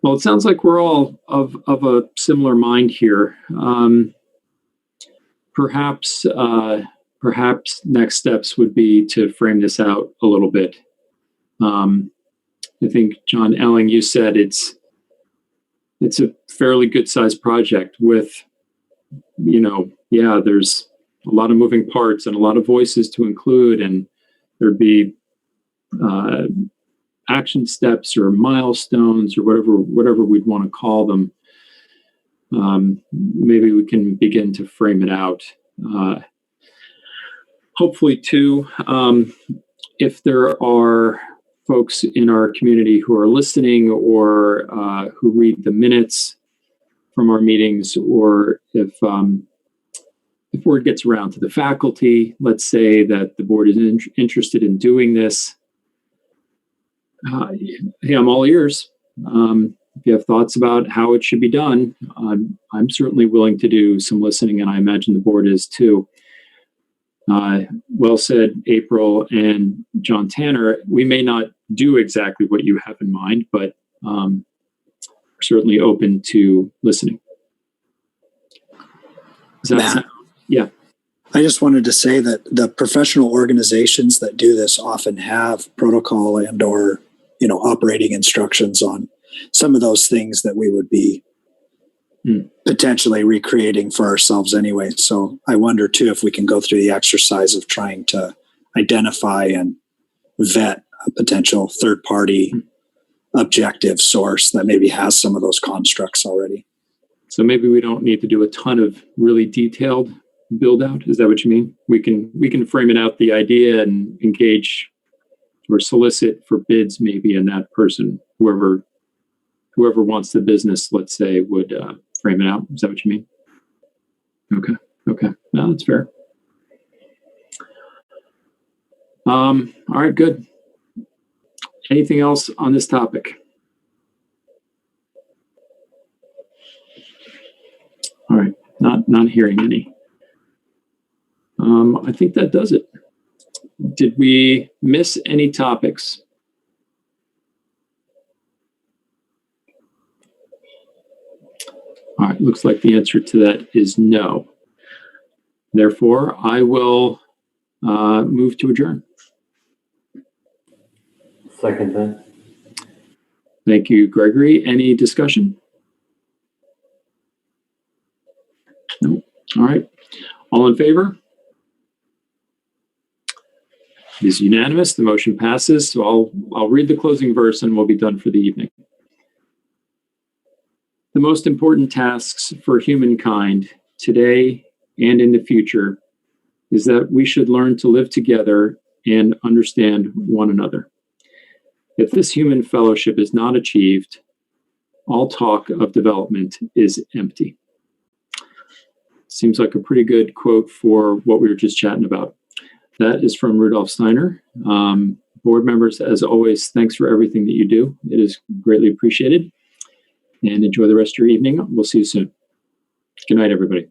Well, it sounds like we're all of a similar mind here. Perhaps next steps would be to frame this out a little bit. I think, John Elling, you said it's a fairly good sized project with, there's a lot of moving parts and a lot of voices to include, and there'd be action steps or milestones or whatever we'd want to call them. Maybe we can begin to frame it out. Hopefully, too, if there are folks in our community who are listening or who read the minutes from our meetings, or if word gets around to the faculty, let's say that the board is interested in doing this, hey, I'm all ears. If you have thoughts about how it should be done, I'm certainly willing to do some listening, and I imagine the board is too. Well said, April and John Tanner. We may not do exactly what you have in mind, but we're certainly open to listening.
Matt,
yeah.
I just wanted to say that the professional organizations that do this often have protocol and or operating instructions on some of those things that we would be potentially recreating for ourselves anyway. So I wonder too if we can go through the exercise of trying to identify and vet a potential third-party objective source that maybe has some of those constructs already.
So maybe we don't need to do a ton of really detailed build out. Is that what you mean? We can frame it out, the idea, and engage or solicit for bids maybe, and that person, whoever wants the business, let's say, would frame it out. Is that what you mean? Okay. No, that's fair. All right, good. Anything else on this topic? All right, not hearing any. I think that does it. Did we miss any topics? All right, looks like the answer to that is no. Therefore, I will move to adjourn.
Second that.
Thank you, Gregory. Any discussion? No. All right. All in favor? It is unanimous. The motion passes. So I'll read the closing verse and we'll be done for the evening. The most important tasks for humankind today and in the future is that we should learn to live together and understand one another. If this human fellowship is not achieved, all talk of development is empty. Seems like a pretty good quote for what we were just chatting about. That is from Rudolf Steiner. Board members, as always, thanks for everything that you do. It is greatly appreciated. And enjoy the rest of your evening. We'll see you soon. Good night, everybody.